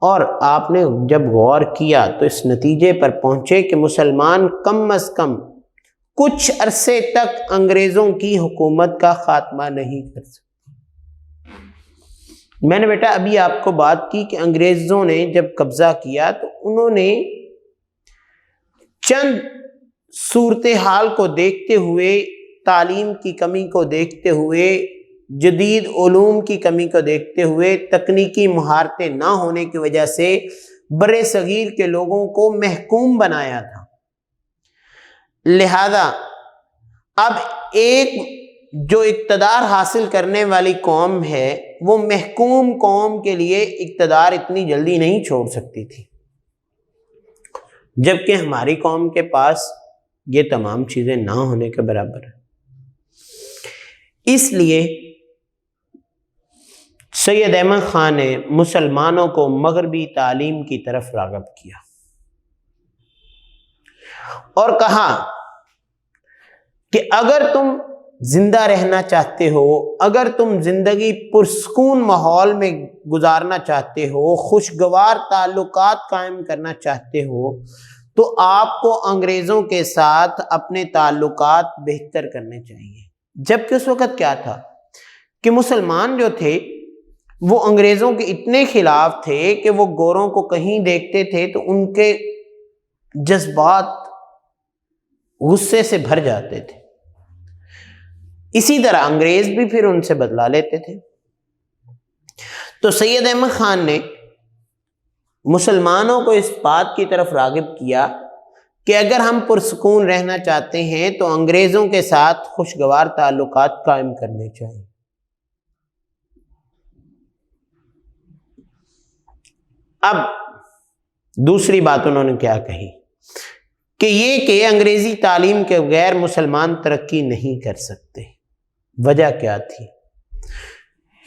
اور آپ نے جب غور کیا تو اس نتیجے پر پہنچے کہ مسلمان کم از کم کچھ عرصے تک انگریزوں کی حکومت کا خاتمہ نہیں کر سکتے۔ میں نے بیٹا ابھی آپ کو بات کی کہ انگریزوں نے جب قبضہ کیا تو انہوں نے چند صورتحال کو دیکھتے ہوئے، تعلیم کی کمی کو دیکھتے ہوئے، جدید علوم کی کمی کو دیکھتے ہوئے، تکنیکی مہارتیں نہ ہونے کی وجہ سے برِ صغیر کے لوگوں کو محکوم بنایا تھا۔ لہذا اب ایک جو اقتدار حاصل کرنے والی قوم ہے وہ محکوم قوم کے لیے اقتدار اتنی جلدی نہیں چھوڑ سکتی تھی، جبکہ ہماری قوم کے پاس یہ تمام چیزیں نہ ہونے کے برابر ہے۔ اس لیے سید احمد خان نے مسلمانوں کو مغربی تعلیم کی طرف راغب کیا اور کہا کہ اگر تم زندہ رہنا چاہتے ہو، اگر تم زندگی پرسکون ماحول میں گزارنا چاہتے ہو، خوشگوار تعلقات قائم کرنا چاہتے ہو، تو آپ کو انگریزوں کے ساتھ اپنے تعلقات بہتر کرنے چاہیے۔ جبکہ اس وقت کیا تھا کہ مسلمان جو تھے وہ انگریزوں کے اتنے خلاف تھے کہ وہ گوروں کو کہیں دیکھتے تھے تو ان کے جذبات غصے سے بھر جاتے تھے، اسی طرح انگریز بھی پھر ان سے بدلا لیتے تھے۔ تو سید احمد خان نے مسلمانوں کو اس بات کی طرف راغب کیا کہ اگر ہم پرسکون رہنا چاہتے ہیں تو انگریزوں کے ساتھ خوشگوار تعلقات قائم کرنے چاہیے۔ اب دوسری بات انہوں نے کیا کہی کہ یہ کہ انگریزی تعلیم کے بغیر مسلمان ترقی نہیں کر سکتے۔ وجہ کیا تھی؟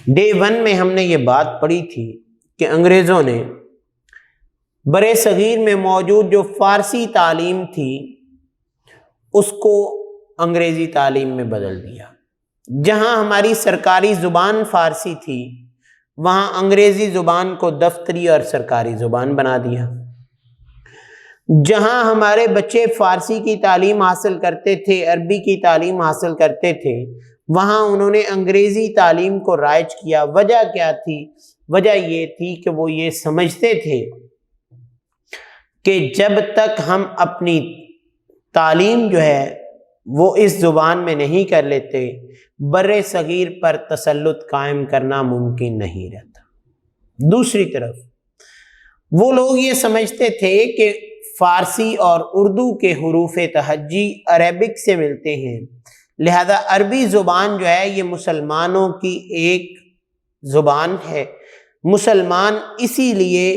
ڈے 1 میں ہم نے یہ بات پڑھی تھی کہ انگریزوں نے برے صغیر میں موجود جو فارسی تعلیم تھی اس کو انگریزی تعلیم میں بدل دیا۔ جہاں ہماری سرکاری زبان فارسی تھی وہاں انگریزی زبان کو دفتری اور سرکاری زبان بنا دیا۔ جہاں ہمارے بچے فارسی کی تعلیم حاصل کرتے تھے، عربی کی تعلیم حاصل کرتے تھے، وہاں انہوں نے انگریزی تعلیم کو رائج کیا۔ وجہ کیا تھی؟ وجہ یہ تھی کہ وہ یہ سمجھتے تھے کہ جب تک ہم اپنی تعلیم جو ہے وہ اس زبان میں نہیں کر لیتے، بر صغیر پر تسلط قائم کرنا ممکن نہیں رہتا۔ دوسری طرف وہ لوگ یہ سمجھتے تھے کہ فارسی اور اردو کے حروف تہجی عربک سے ملتے ہیں، لہذا عربی زبان جو ہے یہ مسلمانوں کی ایک زبان ہے، مسلمان اسی لیے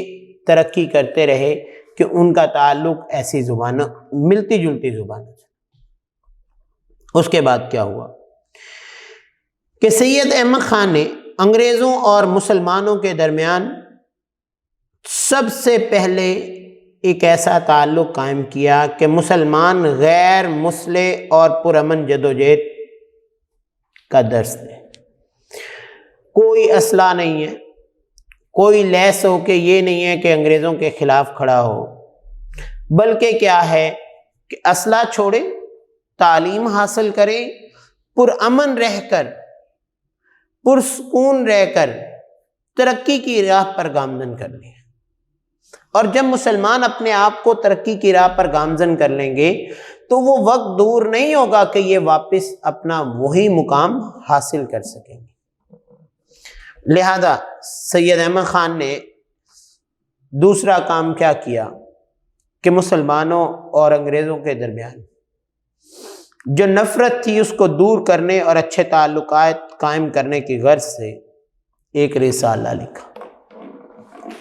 ترقی کرتے رہے کہ ان کا تعلق ایسی زبانوں ملتی جلتی زبانوں سے۔ اس کے بعد کیا ہوا کہ سید احمد خان نے انگریزوں اور مسلمانوں کے درمیان سب سے پہلے ایک ایسا تعلق قائم کیا کہ مسلمان غیر مسلح اور پرامن جدوجہد کا درس دیں۔ کوئی اسلحہ نہیں ہے، کوئی لیس ہو کے یہ نہیں ہے کہ انگریزوں کے خلاف کھڑا ہو، بلکہ کیا ہے کہ اسلحہ چھوڑے، تعلیم حاصل کریں، پرامن رہ کر، پرسکون رہ کر ترقی کی راہ پر گامزن کر لیں۔ اور جب مسلمان اپنے آپ کو ترقی کی راہ پر گامزن کر لیں گے تو وہ وقت دور نہیں ہوگا کہ یہ واپس اپنا وہی مقام حاصل کر سکیں گے۔ لہذا سید احمد خان نے دوسرا کام کیا کیا کہ مسلمانوں اور انگریزوں کے درمیان جو نفرت تھی اس کو دور کرنے اور اچھے تعلقات قائم کرنے کی غرض سے ایک رسالہ لکھا۔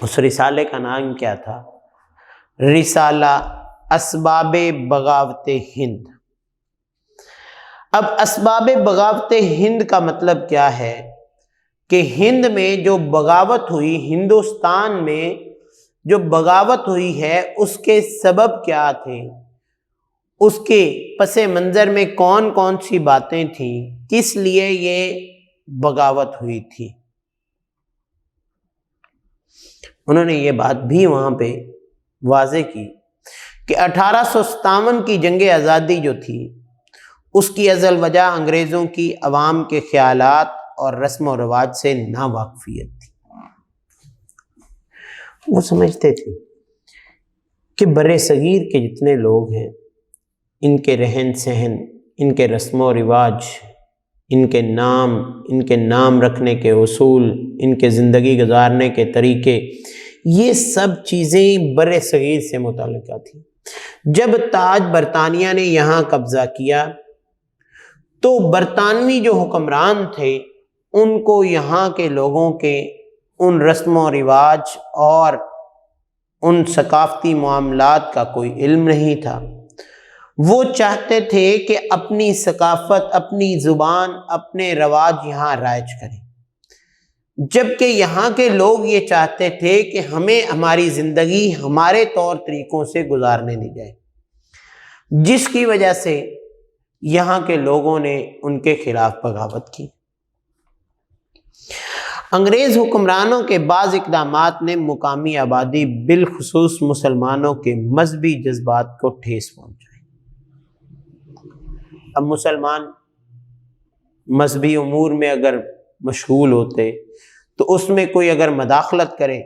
اس رسالے کا نام کیا تھا؟ رسالہ اسباب بغاوت ہند۔ اب اسباب بغاوت ہند کا مطلب کیا ہے کہ ہند میں جو بغاوت ہوئی، ہندوستان میں جو بغاوت ہوئی ہے اس کے سبب کیا تھے، اس کے پس منظر میں کون کون سی باتیں تھیں، کس لیے یہ بغاوت ہوئی تھی۔ انہوں نے یہ بات بھی وہاں پہ واضح کی کہ 1857 کی جنگ آزادی جو تھی اس کی اصل وجہ انگریزوں کی عوام کے خیالات اور رسم و رواج سے ناواقفیت تھی۔ وہ سمجھتے تھے کہ بر صغیر کے جتنے لوگ ہیں ان کے رہن سہن، ان کے رسم و رواج، ان کے نام رکھنے کے اصول، ان کے زندگی گزارنے کے طریقے، یہ سب چیزیں بر صغیر سے متعلقہ تھیں۔ جب تاج برطانیہ نے یہاں قبضہ کیا تو برطانوی جو حکمران تھے ان کو یہاں کے لوگوں کے ان رسم و رواج اور ان ثقافتی معاملات کا کوئی علم نہیں تھا۔ وہ چاہتے تھے کہ اپنی ثقافت، اپنی زبان، اپنے رواج یہاں رائج کریں، جبکہ یہاں کے لوگ یہ چاہتے تھے کہ ہمیں ہماری زندگی ہمارے طور طریقوں سے گزارنے دی جائے، جس کی وجہ سے یہاں کے لوگوں نے ان کے خلاف بغاوت کی۔ انگریز حکمرانوں کے بعض اقدامات نے مقامی آبادی بالخصوص مسلمانوں کے مذہبی جذبات کو ٹھیس پہنچائی۔ اب مسلمان مذہبی امور میں اگر مشغول ہوتے تو اس میں کوئی اگر مداخلت کرے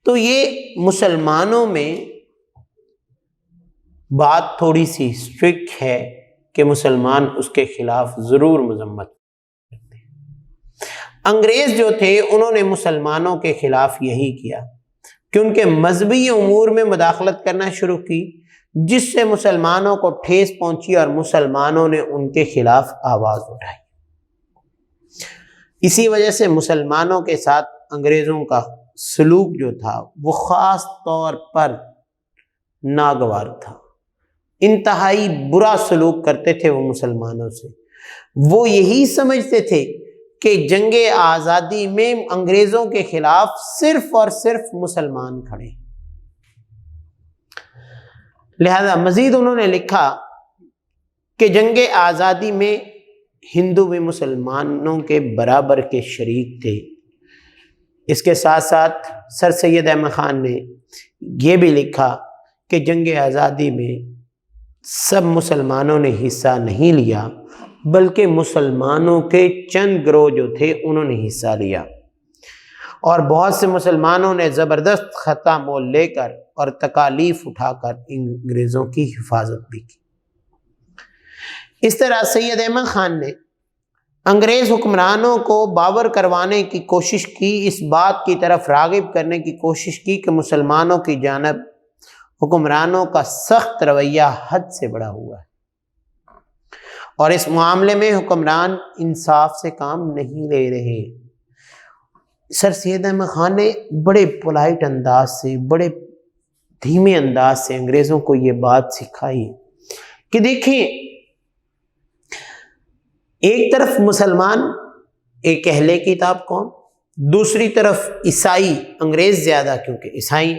تو یہ مسلمانوں میں بات تھوڑی سی اسٹرکٹ ہے کہ مسلمان اس کے خلاف ضرور مذمت کرتے ہیں۔ انگریز جو تھے انہوں نے مسلمانوں کے خلاف یہی کیا کہ ان کے مذہبی امور میں مداخلت کرنا شروع کی، جس سے مسلمانوں کو ٹھیس پہنچی اور مسلمانوں نے ان کے خلاف آواز اٹھائی۔ اسی وجہ سے مسلمانوں کے ساتھ انگریزوں کا سلوک جو تھا وہ خاص طور پر ناگوار تھا، انتہائی برا سلوک کرتے تھے وہ مسلمانوں سے۔ وہ یہی سمجھتے تھے کہ جنگ آزادی میں انگریزوں کے خلاف صرف اور صرف مسلمان کھڑے۔ لہذا مزید انہوں نے لکھا کہ جنگ آزادی میں ہندو بھی مسلمانوں کے برابر کے شریک تھے۔ اس کے ساتھ ساتھ سر سید احمد خان نے یہ بھی لکھا کہ جنگ آزادی میں سب مسلمانوں نے حصہ نہیں لیا، بلکہ مسلمانوں کے چند گروہ جو تھے انہوں نے حصہ لیا، اور بہت سے مسلمانوں نے زبردست خطا مول لے کر اور تکالیف اٹھا کر انگریزوں کی حفاظت بھی کی۔ اس طرح سید احمد خان نے انگریز حکمرانوں کو باور کروانے کی کوشش کی، اس بات کی طرف راغب کرنے کی کوشش کی کہ مسلمانوں کی جانب حکمرانوں کا سخت رویہ حد سے بڑھا ہوا ہے، اور اس معاملے میں حکمران انصاف سے کام نہیں لے رہے۔ سر سید احمد خان نے بڑے پولائٹ انداز سے، بڑے دھیمے انداز سے انگریزوں کو یہ بات سکھائی کہ دیکھیں، ایک طرف مسلمان ایک اہل کتاب قوم، دوسری طرف عیسائی، انگریز زیادہ کیونکہ عیسائی،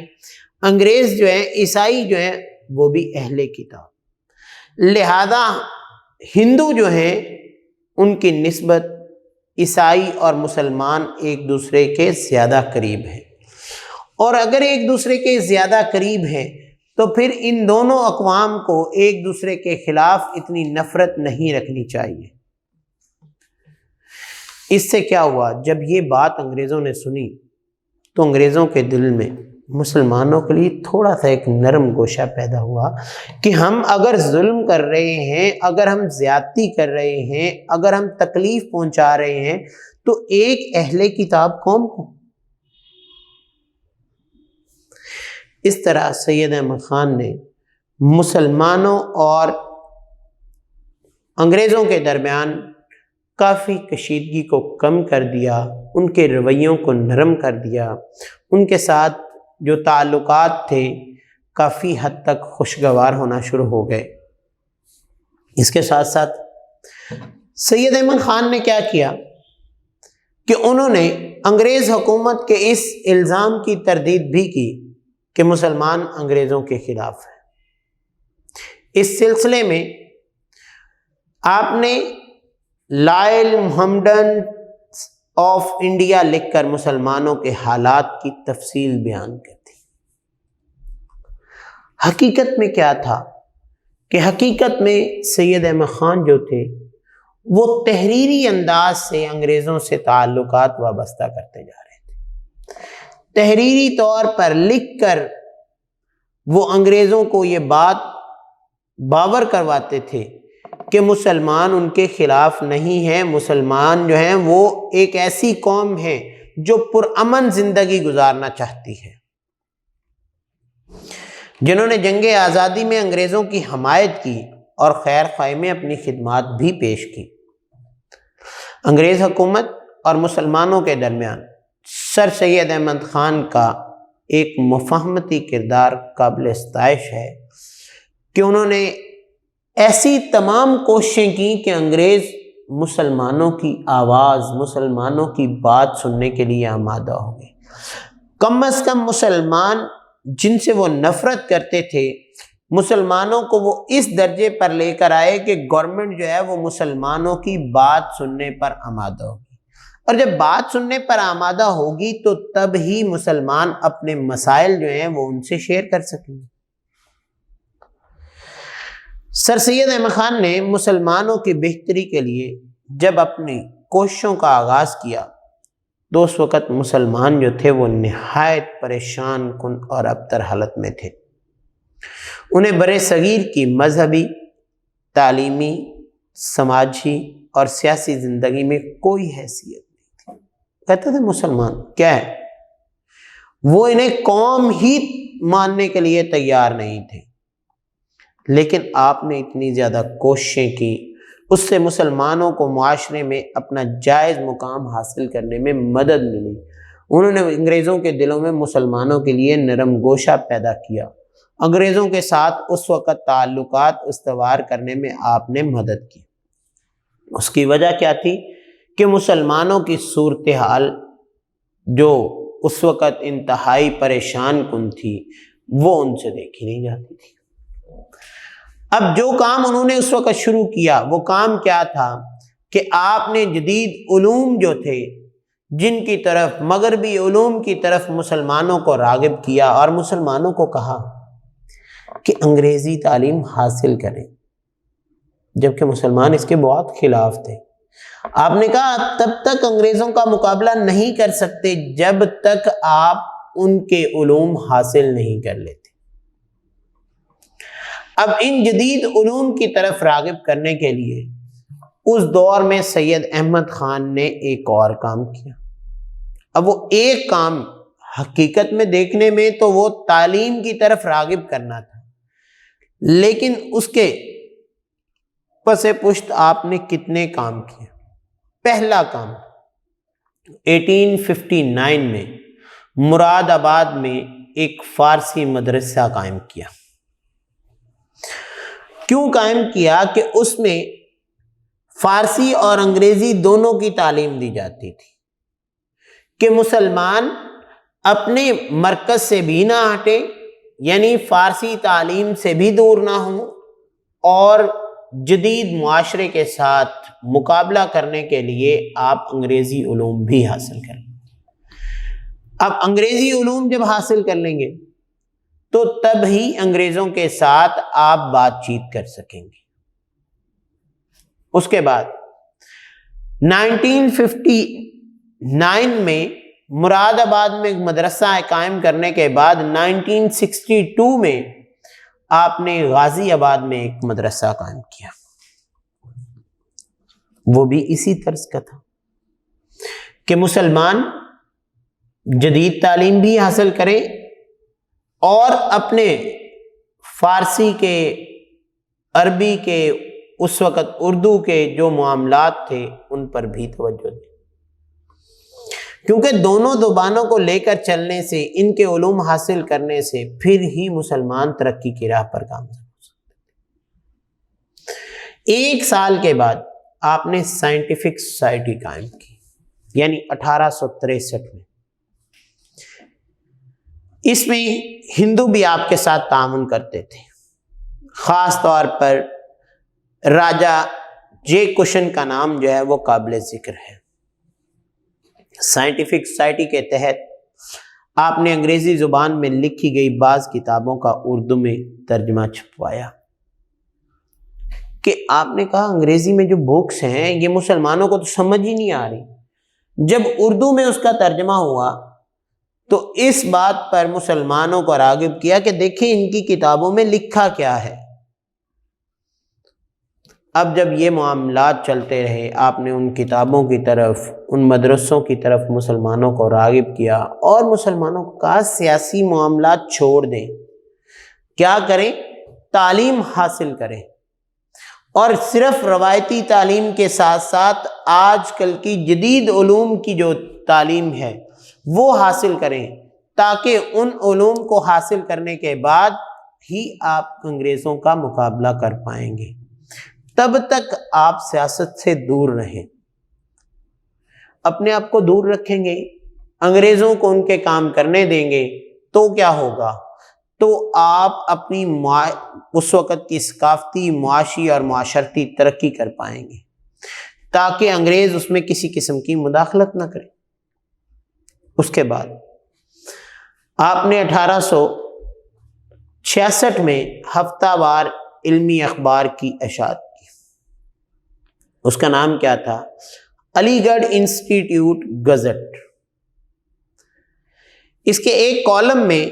انگریز جو ہیں عیسائی جو ہیں وہ بھی اہل کتاب، لہذا ہندو جو ہیں ان کی نسبت عیسائی اور مسلمان ایک دوسرے کے زیادہ قریب ہیں، اور اگر ایک دوسرے کے زیادہ قریب ہیں تو پھر ان دونوں اقوام کو ایک دوسرے کے خلاف اتنی نفرت نہیں رکھنی چاہیے۔ اس سے کیا ہوا، جب یہ بات انگریزوں نے سنی تو انگریزوں کے دل میں مسلمانوں کے لیے تھوڑا سا ایک نرم گوشہ پیدا ہوا کہ ہم اگر ظلم کر رہے ہیں، اگر ہم زیادتی کر رہے ہیں، اگر ہم تکلیف پہنچا رہے ہیں تو ایک اہل کتاب قوم کو۔ اس طرح سید احمد خان نے مسلمانوں اور انگریزوں کے درمیان کافی کشیدگی کو کم کر دیا، ان کے رویوں کو نرم کر دیا، ان کے ساتھ جو تعلقات تھے کافی حد تک خوشگوار ہونا شروع ہو گئے۔ اس کے ساتھ ساتھ سید احمد خان نے کیا کیا کہ انہوں نے انگریز حکومت کے اس الزام کی تردید بھی کی کہ مسلمان انگریزوں کے خلاف ہیں۔ اس سلسلے میں آپ نے لائل محمڈن آف انڈیا لکھ کر مسلمانوں کے حالات کی تفصیل بیان کر دی۔ حقیقت میں کیا تھا کہ حقیقت میں سید احمد خان جو تھے وہ تحریری انداز سے انگریزوں سے تعلقات وابستہ کرتے جا رہے تھے، تحریری طور پر لکھ کر وہ انگریزوں کو یہ بات باور کرواتے تھے کہ مسلمان ان کے خلاف نہیں ہیں، مسلمان جو ہیں وہ ایک ایسی قوم ہے جو پرامن زندگی گزارنا چاہتی ہے۔ جنہوں نے جنگ آزادی میں انگریزوں کی حمایت کی اور خیر خواہی میں اپنی خدمات بھی پیش کی۔ انگریز حکومت اور مسلمانوں کے درمیان سر سید احمد خان کا ایک مفاہمتی کردار قابل ستائش ہے کہ انہوں نے ایسی تمام کوششیں کی کہ انگریز مسلمانوں کی آواز، مسلمانوں کی بات سننے کے لیے آمادہ ہو گئے۔ کم از کم مسلمان جن سے وہ نفرت کرتے تھے، مسلمانوں کو وہ اس درجے پر لے کر آئے کہ گورنمنٹ جو ہے وہ مسلمانوں کی بات سننے پر آمادہ ہوگی، اور جب بات سننے پر آمادہ ہوگی تو تب ہی مسلمان اپنے مسائل جو ہیں وہ ان سے شیئر کر سکیں گے۔ سر سید احمد خان نے مسلمانوں کی بہتری کے لیے جب اپنی کوششوں کا آغاز کیا تو اس وقت مسلمان جو تھے وہ نہایت پریشان کن اور ابتر حالت میں تھے۔ انہیں برِ صغیر کی مذہبی، تعلیمی، سماجی اور سیاسی زندگی میں کوئی حیثیت نہیں تھی۔ کہتے تھے مسلمان کیا ہے، وہ انہیں قوم ہی ماننے کے لیے تیار نہیں تھے، لیکن آپ نے اتنی زیادہ کوششیں کی، اس سے مسلمانوں کو معاشرے میں اپنا جائز مقام حاصل کرنے میں مدد ملی۔ انہوں نے انگریزوں کے دلوں میں مسلمانوں کے لیے نرم گوشہ پیدا کیا۔ انگریزوں کے ساتھ اس وقت تعلقات استوار کرنے میں آپ نے مدد کی۔ اس کی وجہ کیا تھی کہ مسلمانوں کی صورتحال جو اس وقت انتہائی پریشان کن تھی وہ ان سے دیکھی نہیں جاتی تھی۔ اب جو کام انہوں نے اس وقت شروع کیا وہ کام کیا تھا کہ آپ نے جدید علوم جو تھے، جن کی طرف مغربی علوم کی طرف مسلمانوں کو راغب کیا اور مسلمانوں کو کہا کہ انگریزی تعلیم حاصل کریں، جبکہ مسلمان اس کے بہت خلاف تھے۔ آپ نے کہا تب تک انگریزوں کا مقابلہ نہیں کر سکتے جب تک آپ ان کے علوم حاصل نہیں کر لیتے۔ اب ان جدید علوم کی طرف راغب کرنے کے لیے اس دور میں سید احمد خان نے ایک اور کام کیا۔ اب وہ ایک کام حقیقت میں دیکھنے میں تو وہ تعلیم کی طرف راغب کرنا تھا، لیکن اس کے پس پشت آپ نے کتنے کام کیے۔ پہلا کام 1859 میں مراد آباد میں ایک فارسی مدرسہ قائم کیا۔ کیوں قائم کیا کہ اس میں فارسی اور انگریزی دونوں کی تعلیم دی جاتی تھی کہ مسلمان اپنے مرکز سے بھی نہ ہٹے، یعنی فارسی تعلیم سے بھی دور نہ ہوں، اور جدید معاشرے کے ساتھ مقابلہ کرنے کے لیے آپ انگریزی علوم بھی حاصل کریں۔ اب انگریزی علوم جب حاصل کر لیں گے تو تب ہی انگریزوں کے ساتھ آپ بات چیت کر سکیں گے۔ اس کے بعد 1959 میں مراد آباد میں ایک مدرسہ قائم کرنے کے بعد 1962 میں آپ نے غازی آباد میں ایک مدرسہ قائم کیا۔ وہ بھی اسی طرز کا تھا کہ مسلمان جدید تعلیم بھی حاصل کریں اور اپنے فارسی کے، عربی کے، اس وقت اردو کے جو معاملات تھے ان پر بھی توجہ دیں، کیونکہ دونوں زبانوں کو لے کر چلنے سے، ان کے علوم حاصل کرنے سے پھر ہی مسلمان ترقی کی راہ پر کامیاب ہو سکتے ہیں۔ 1 سال کے بعد آپ نے سائنٹیفک سوسائٹی قائم کی، یعنی 1863 میں۔ اس میں ہندو بھی آپ کے ساتھ تعاون کرتے تھے، خاص طور پر راجہ جے کشن کا نام جو ہے وہ قابل ذکر ہے۔ سائنٹیفک سوسائٹی کے تحت آپ نے انگریزی زبان میں لکھی گئی بعض کتابوں کا اردو میں ترجمہ چھپوایا کہ آپ نے کہا انگریزی میں جو بکس ہیں یہ مسلمانوں کو تو سمجھ ہی نہیں آ رہی۔ جب اردو میں اس کا ترجمہ ہوا تو اس بات پر مسلمانوں کو راغب کیا کہ دیکھیں ان کی کتابوں میں لکھا کیا ہے۔ اب جب یہ معاملات چلتے رہے، آپ نے ان کتابوں کی طرف، ان مدرسوں کی طرف مسلمانوں کو راغب کیا اور مسلمانوں کو کہا سیاسی معاملات چھوڑ دیں، کیا کریں؟ تعلیم حاصل کریں۔ اور صرف روایتی تعلیم کے ساتھ ساتھ آج کل کی جدید علوم کی جو تعلیم ہے وہ حاصل کریں، تاکہ ان علوم کو حاصل کرنے کے بعد ہی آپ انگریزوں کا مقابلہ کر پائیں گے۔ تب تک آپ سیاست سے دور رہیں، اپنے آپ کو دور رکھیں گے، انگریزوں کو ان کے کام کرنے دیں گے تو کیا ہوگا؟ تو آپ اپنی اس وقت کی ثقافتی، معاشی اور معاشرتی ترقی کر پائیں گے، تاکہ انگریز اس میں کسی قسم کی مداخلت نہ کرے۔ اس کے بعد آپ نے 1866 میں ہفتہ وار علمی اخبار کی اشاعت کی۔ اس کا نام کیا تھا؟ علی گڑھ انسٹیٹیوٹ گزٹ۔ اس کے ایک کالم میں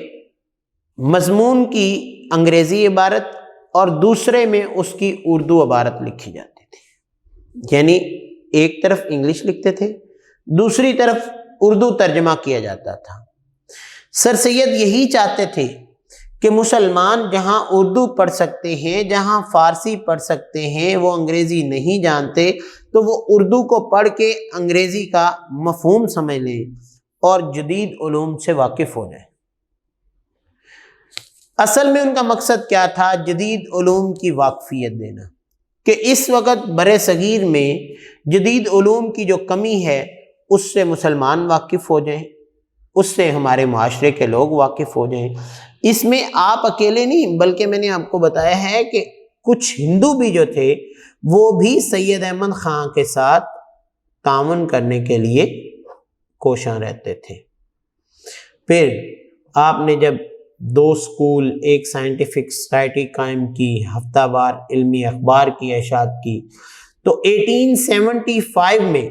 مضمون کی انگریزی عبارت اور دوسرے میں اس کی اردو عبارت لکھی جاتی تھی، یعنی ایک طرف انگلش لکھتے تھے، دوسری طرف اردو ترجمہ کیا جاتا تھا۔ سر سید یہی چاہتے تھے کہ مسلمان جہاں اردو پڑھ سکتے ہیں، جہاں فارسی پڑھ سکتے ہیں، وہ انگریزی نہیں جانتے تو وہ اردو کو پڑھ کے انگریزی کا مفہوم سمجھ لیں اور جدید علوم سے واقف ہو جائیں۔ اصل میں ان کا مقصد کیا تھا؟ جدید علوم کی واقفیت دینا، کہ اس وقت برِ صغیر میں جدید علوم کی جو کمی ہے اس سے مسلمان واقف ہو جائیں، اس سے ہمارے معاشرے کے لوگ واقف ہو جائیں۔ اس میں آپ اکیلے نہیں، بلکہ میں نے آپ کو بتایا ہے کہ کچھ ہندو بھی جو تھے وہ بھی سید احمد خان کے ساتھ تعاون کرنے کے لیے کوشاں رہتے تھے۔ پھر آپ نے جب 2 اسکول، ایک سائنٹیفک سوسائٹی قائم کی، ہفتہ وار علمی اخبار کی اشاعت کی، تو 1875 میں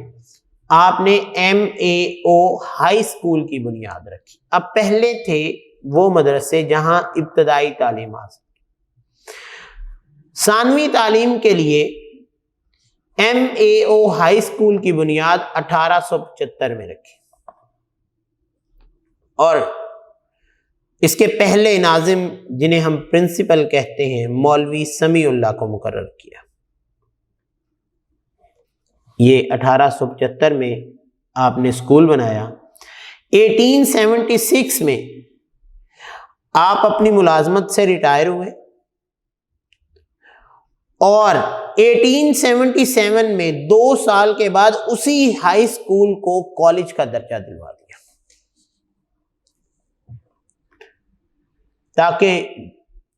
آپ نے MAO ہائی اسکول کی بنیاد رکھی۔ اب پہلے تھے وہ مدرسے جہاں ابتدائی تعلیم حاصل کی۔ ثانوی تعلیم کے لیے MAO ہائی اسکول کی بنیاد 1875 میں رکھی، اور اس کے پہلے ناظم جنہیں ہم پرنسپل کہتے ہیں مولوی سمیع اللہ کو مقرر کیا۔ یہ 1875 میں آپ نے اسکول بنایا۔ 1876 میں آپ اپنی ملازمت سے ریٹائر ہوئے، اور 1877 میں 2 سال کے بعد اسی ہائی اسکول کو کالج کا درجہ دلوا دیا، تاکہ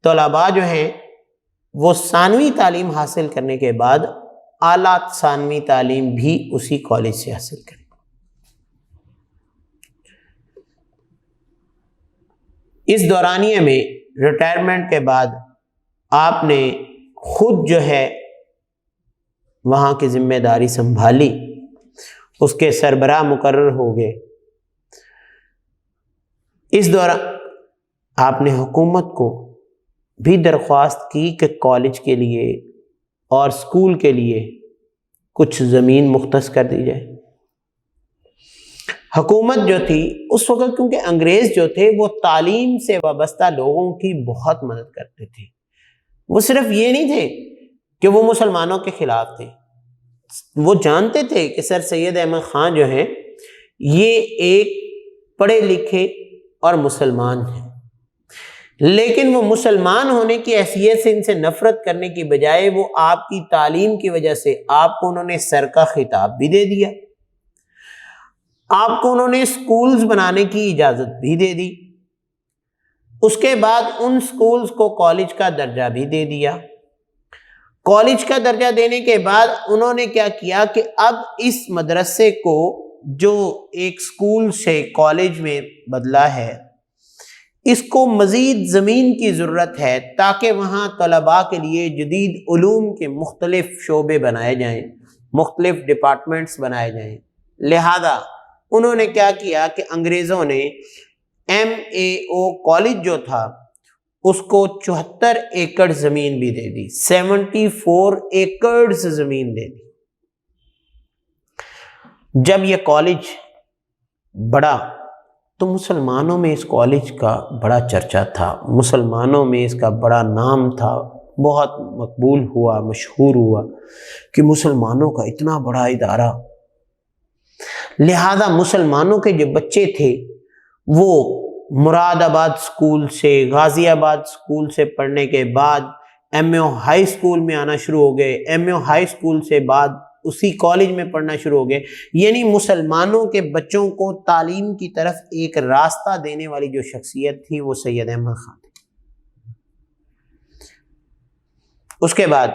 طلباء جو ہیں وہ ثانوی تعلیم حاصل کرنے کے بعد اعلیٰ ثانوی تعلیم بھی اسی کالج سے حاصل کریں۔ اس دورانیے میں ریٹائرمنٹ کے بعد آپ نے خود جو ہے وہاں کی ذمہ داری سنبھالی، اس کے سربراہ مقرر ہو گئے۔ اس دوران آپ نے حکومت کو بھی درخواست کی کہ کالج کے لیے اور اسکول کے لیے کچھ زمین مختص کر دی جائے۔ حکومت جو تھی اس وقت، کیونکہ انگریز جو تھے وہ تعلیم سے وابستہ لوگوں کی بہت مدد کرتے تھے، وہ صرف یہ نہیں تھے کہ وہ مسلمانوں کے خلاف تھے، وہ جانتے تھے کہ سر سید احمد خان جو ہیں یہ ایک پڑھے لکھے اور مسلمان ہیں، لیکن وہ مسلمان ہونے کی حیثیت سے ان سے نفرت کرنے کی بجائے وہ آپ کی تعلیم کی وجہ سے آپ کو انہوں نے سر کا خطاب بھی دے دیا، آپ کو انہوں نے سکولز بنانے کی اجازت بھی دے دی، اس کے بعد ان سکولز کو کالج کا درجہ بھی دے دیا۔ کالج کا درجہ دینے کے بعد انہوں نے کیا کیا کہ اب اس مدرسے کو جو ایک سکول سے کالج میں بدلا ہے، اس کو مزید زمین کی ضرورت ہے تاکہ وہاں طلباء کے لیے جدید علوم کے مختلف شعبے بنائے جائیں، مختلف ڈپارٹمنٹس بنائے جائیں۔ لہذا انہوں نے کیا کیا کہ انگریزوں نے MAO کالج جو تھا اس کو 74 ایکڑ زمین بھی دے دی، 74 ایکڑز زمین دے دی۔ جب یہ کالج بڑا تو مسلمانوں میں اس کالج کا بڑا چرچا تھا، مسلمانوں میں اس کا بڑا نام تھا، بہت مقبول ہوا، مشہور ہوا کہ مسلمانوں کا اتنا بڑا ادارہ، لہذا مسلمانوں کے جو بچے تھے وہ مراد آباد اسکول سے، غازی آباد اسکول سے پڑھنے کے بعد ایم اے ہائی اسکول میں آنا شروع ہو گئے، ایم اے ہائی اسکول سے بعد اسی کالج میں پڑھنا شروع ہو گئے. یعنی مسلمانوں کے بچوں کو تعلیم کی طرف ایک راستہ دینے والی جو شخصیت تھی وہ سید احمد خان تھی. اس کے بعد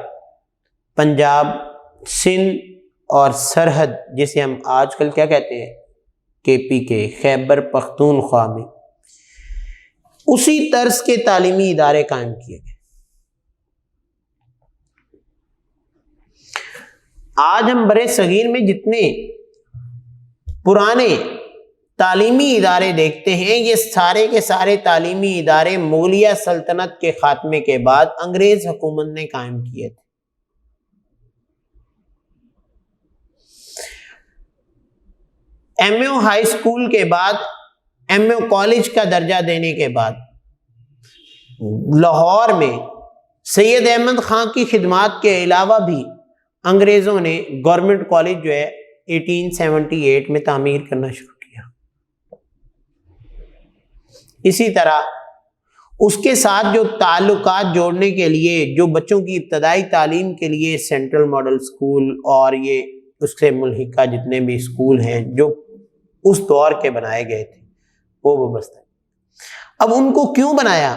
پنجاب، سندھ اور سرحد، جسے ہم آج کل کیا کہتے ہیں کے پی کے، خیبر پختونخوا میں اسی طرز کے تعلیمی ادارے قائم کیے گئے. آج ہم برِ صغیر میں جتنے پرانے تعلیمی ادارے دیکھتے ہیں، یہ سارے کے سارے تعلیمی ادارے مغلیہ سلطنت کے خاتمے کے بعد انگریز حکومت نے قائم کیے تھے. ایم اے ہائی اسکول کے بعد ایم اے کالج کا درجہ دینے کے بعد لاہور میں سید احمد خان کی خدمات کے علاوہ بھی انگریزوں نے گورنمنٹ کالج جو ہے 1878 میں تعمیر کرنا شروع کیا. اسی طرح اس کے ساتھ جو تعلقات جوڑنے کے لیے، جو بچوں کی ابتدائی تعلیم کے لیے سینٹرل ماڈل اسکول اور یہ اس سے ملحقہ جتنے بھی اسکول ہیں جو اس دور کے بنائے گئے تھے وہ وابستہ. اب ان کو کیوں بنایا؟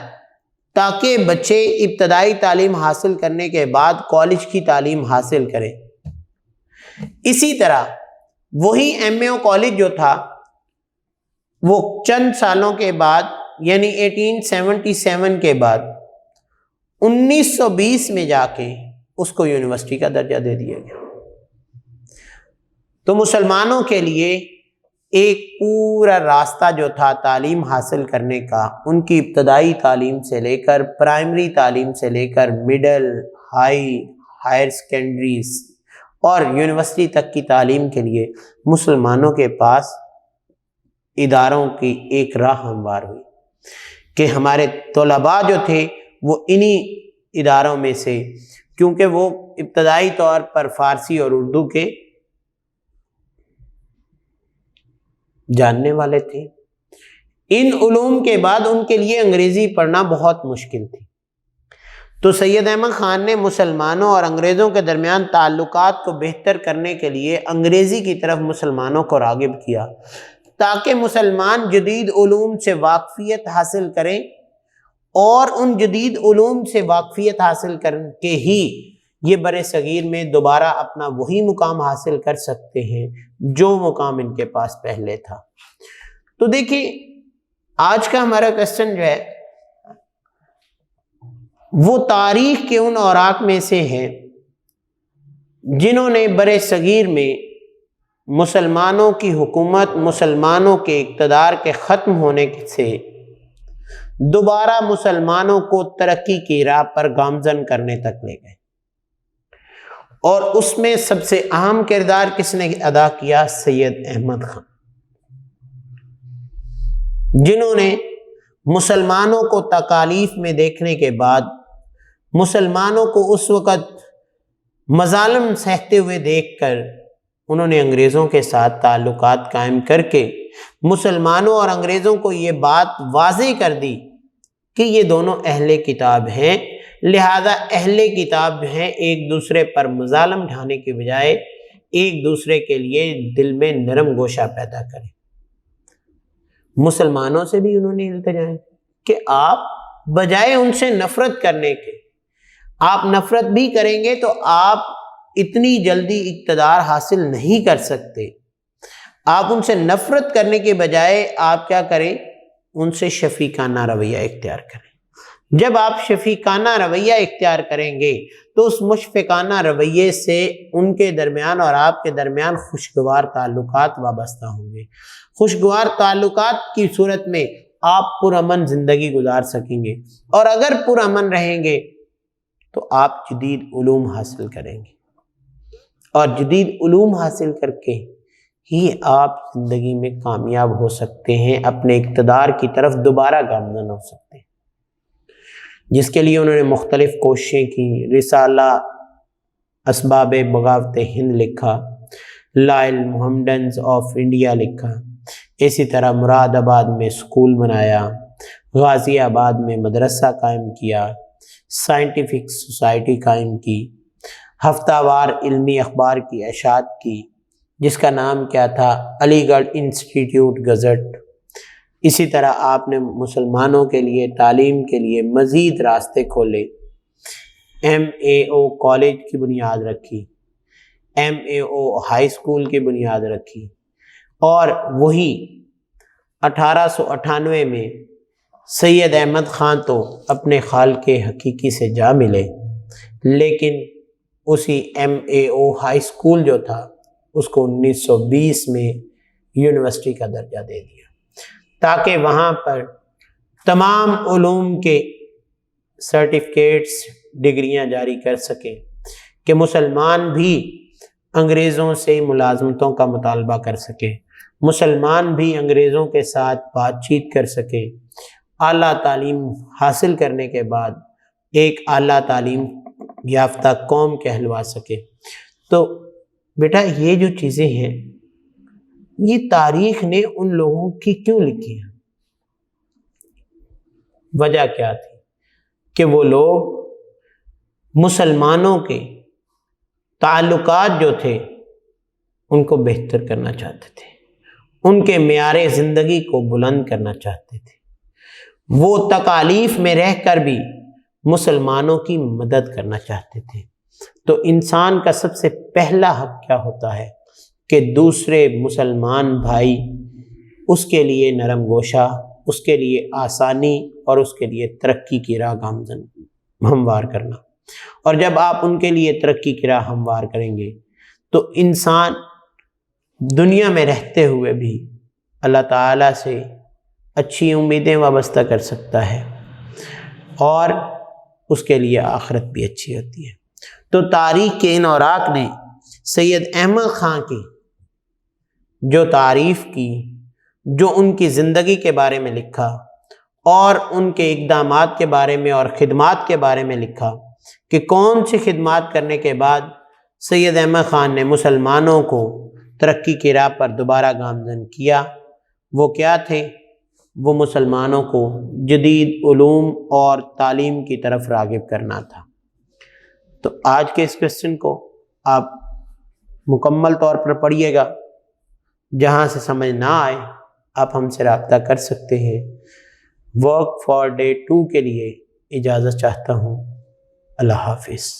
تاکہ بچے ابتدائی تعلیم حاصل کرنے کے بعد کالج کی تعلیم حاصل کریں. اسی طرح وہی ایم اے کالج جو تھا وہ چند سالوں کے بعد یعنی 1877 کے بعد 1920 میں جا کے اس کو یونیورسٹی کا درجہ دے دیا گیا. تو مسلمانوں کے لیے ایک پورا راستہ جو تھا تعلیم حاصل کرنے کا، ان کی ابتدائی تعلیم سے لے کر پرائمری تعلیم سے لے کر مڈل، ہائر سیکنڈریز اور یونیورسٹی تک کی تعلیم کے لیے مسلمانوں کے پاس اداروں کی ایک راہ ہموار ہوئی کہ ہمارے طلباء جو تھے وہ انہی اداروں میں سے، کیونکہ وہ ابتدائی طور پر فارسی اور اردو کے جاننے والے تھے، ان علوم کے بعد ان کے لیے انگریزی پڑھنا بہت مشکل تھی. تو سید احمد خان نے مسلمانوں اور انگریزوں کے درمیان تعلقات کو بہتر کرنے کے لیے انگریزی کی طرف مسلمانوں کو راغب کیا تاکہ مسلمان جدید علوم سے واقفیت حاصل کریں، اور ان جدید علوم سے واقفیت حاصل کر کے ہی یہ برِ صغیر میں دوبارہ اپنا وہی مقام حاصل کر سکتے ہیں جو مقام ان کے پاس پہلے تھا. تو دیکھیں آج کا ہمارا کوسچن جو ہے وہ تاریخ کے ان اوراق میں سے ہے جنہوں نے برِ صغیر میں مسلمانوں کی حکومت، مسلمانوں کے اقتدار کے ختم ہونے سے دوبارہ مسلمانوں کو ترقی کی راہ پر گامزن کرنے تک لے گئے. اور اس میں سب سے اہم کردار کس نے ادا کیا؟ سید احمد خان، جنہوں نے مسلمانوں کو تکالیف میں دیکھنے کے بعد، مسلمانوں کو اس وقت مظالم سہتے ہوئے دیکھ کر، انہوں نے انگریزوں کے ساتھ تعلقات قائم کر کے مسلمانوں اور انگریزوں کو یہ بات واضح کر دی کہ یہ دونوں اہل کتاب ہیں، لہذا اہل کتاب جو ہیں ایک دوسرے پر مظالم ڈھانے کی بجائے ایک دوسرے کے لیے دل میں نرم گوشہ پیدا کریں. مسلمانوں سے بھی انہوں نے التجائیں کہ آپ بجائے ان سے نفرت کرنے کے، آپ نفرت بھی کریں گے تو آپ اتنی جلدی اقتدار حاصل نہیں کر سکتے. آپ ان سے نفرت کرنے کے بجائے آپ کیا کریں؟ ان سے شفیقانہ رویہ اختیار کریں. جب آپ شفیقانہ رویہ اختیار کریں گے تو اس مشفقانہ رویے سے ان کے درمیان اور آپ کے درمیان خوشگوار تعلقات وابستہ ہوں گے. خوشگوار تعلقات کی صورت میں آپ پرامن زندگی گزار سکیں گے، اور اگر پرامن رہیں گے تو آپ جدید علوم حاصل کریں گے، اور جدید علوم حاصل کر کے ہی آپ زندگی میں کامیاب ہو سکتے ہیں، اپنے اقتدار کی طرف دوبارہ گامزن ہو سکتے ہیں. جس کے لیے انہوں نے مختلف کوششیں کی۔ رسالہ اسباب بغاوت ہند لکھا، لائل محمڈنز آف انڈیا لکھا، اسی طرح مراد آباد میں اسکول بنایا، غازی آباد میں مدرسہ قائم کیا، سائنٹیفک سوسائٹی قائم کی، ہفتہ وار علمی اخبار کی اشاعت کی جس کا نام کیا تھا، علی گڑھ انسٹیٹیوٹ گزٹ۔ اسی طرح آپ نے مسلمانوں کے لیے تعلیم کے لیے مزید راستے کھولے، MAO کالج کی بنیاد رکھی، MAO ہائی اسکول کی بنیاد رکھی، اور وہی 1898 میں سید احمد خان تو اپنے خالق حقیقی سے جا ملے، لیکن اسی MAO ہائی اسکول جو تھا اس کو 1920 میں یونیورسٹی کا درجہ دے دیا تاکہ وہاں پر تمام علوم کے سرٹیفکیٹس ڈگریاں جاری کر سکیں کہ مسلمان بھی انگریزوں سے ملازمتوں کا مطالبہ کر سکیں، مسلمان بھی انگریزوں کے ساتھ بات چیت کر سکیں، اعلیٰ تعلیم حاصل کرنے کے بعد ایک اعلیٰ تعلیم یافتہ قوم کہلوا سکے۔ تو بیٹا یہ جو چیزیں ہیں یہ تاریخ نے ان لوگوں کی کیوں لکھی ہیں؟ وجہ کیا تھی کہ وہ لوگ مسلمانوں کے تعلقات جو تھے ان کو بہتر کرنا چاہتے تھے، ان کے معیار زندگی کو بلند کرنا چاہتے تھے، وہ تکالیف میں رہ کر بھی مسلمانوں کی مدد کرنا چاہتے تھے۔ تو انسان کا سب سے پہلا حق کیا ہوتا ہے کہ دوسرے مسلمان بھائی اس کے لیے نرم گوشہ، اس کے لیے آسانی اور اس کے لیے ترقی کی راہ ہموار کرنا۔ اور جب آپ ان کے لیے ترقی کی راہ ہموار کریں گے تو انسان دنیا میں رہتے ہوئے بھی اللہ تعالیٰ سے اچھی امیدیں وابستہ کر سکتا ہے اور اس کے لیے آخرت بھی اچھی ہوتی ہے۔ تو تاریخ کے ان اوراق نے سید احمد خان کی جو تعریف کی، جو ان کی زندگی کے بارے میں لکھا اور ان کے اقدامات کے بارے میں اور خدمات کے بارے میں لکھا کہ کون سی خدمات کرنے کے بعد سید احمد خان نے مسلمانوں کو ترقی کی راہ پر دوبارہ گامزن کیا، وہ کیا تھے؟ وہ مسلمانوں کو جدید علوم اور تعلیم کی طرف راغب کرنا تھا۔ تو آج کے اس کوسچن کو آپ مکمل طور پر پڑھیے گا، جہاں سے سمجھ نہ آئے آپ ہم سے رابطہ کر سکتے ہیں۔ ورک فار ڈے 2 کے لیے اجازت چاہتا ہوں۔ اللہ حافظ۔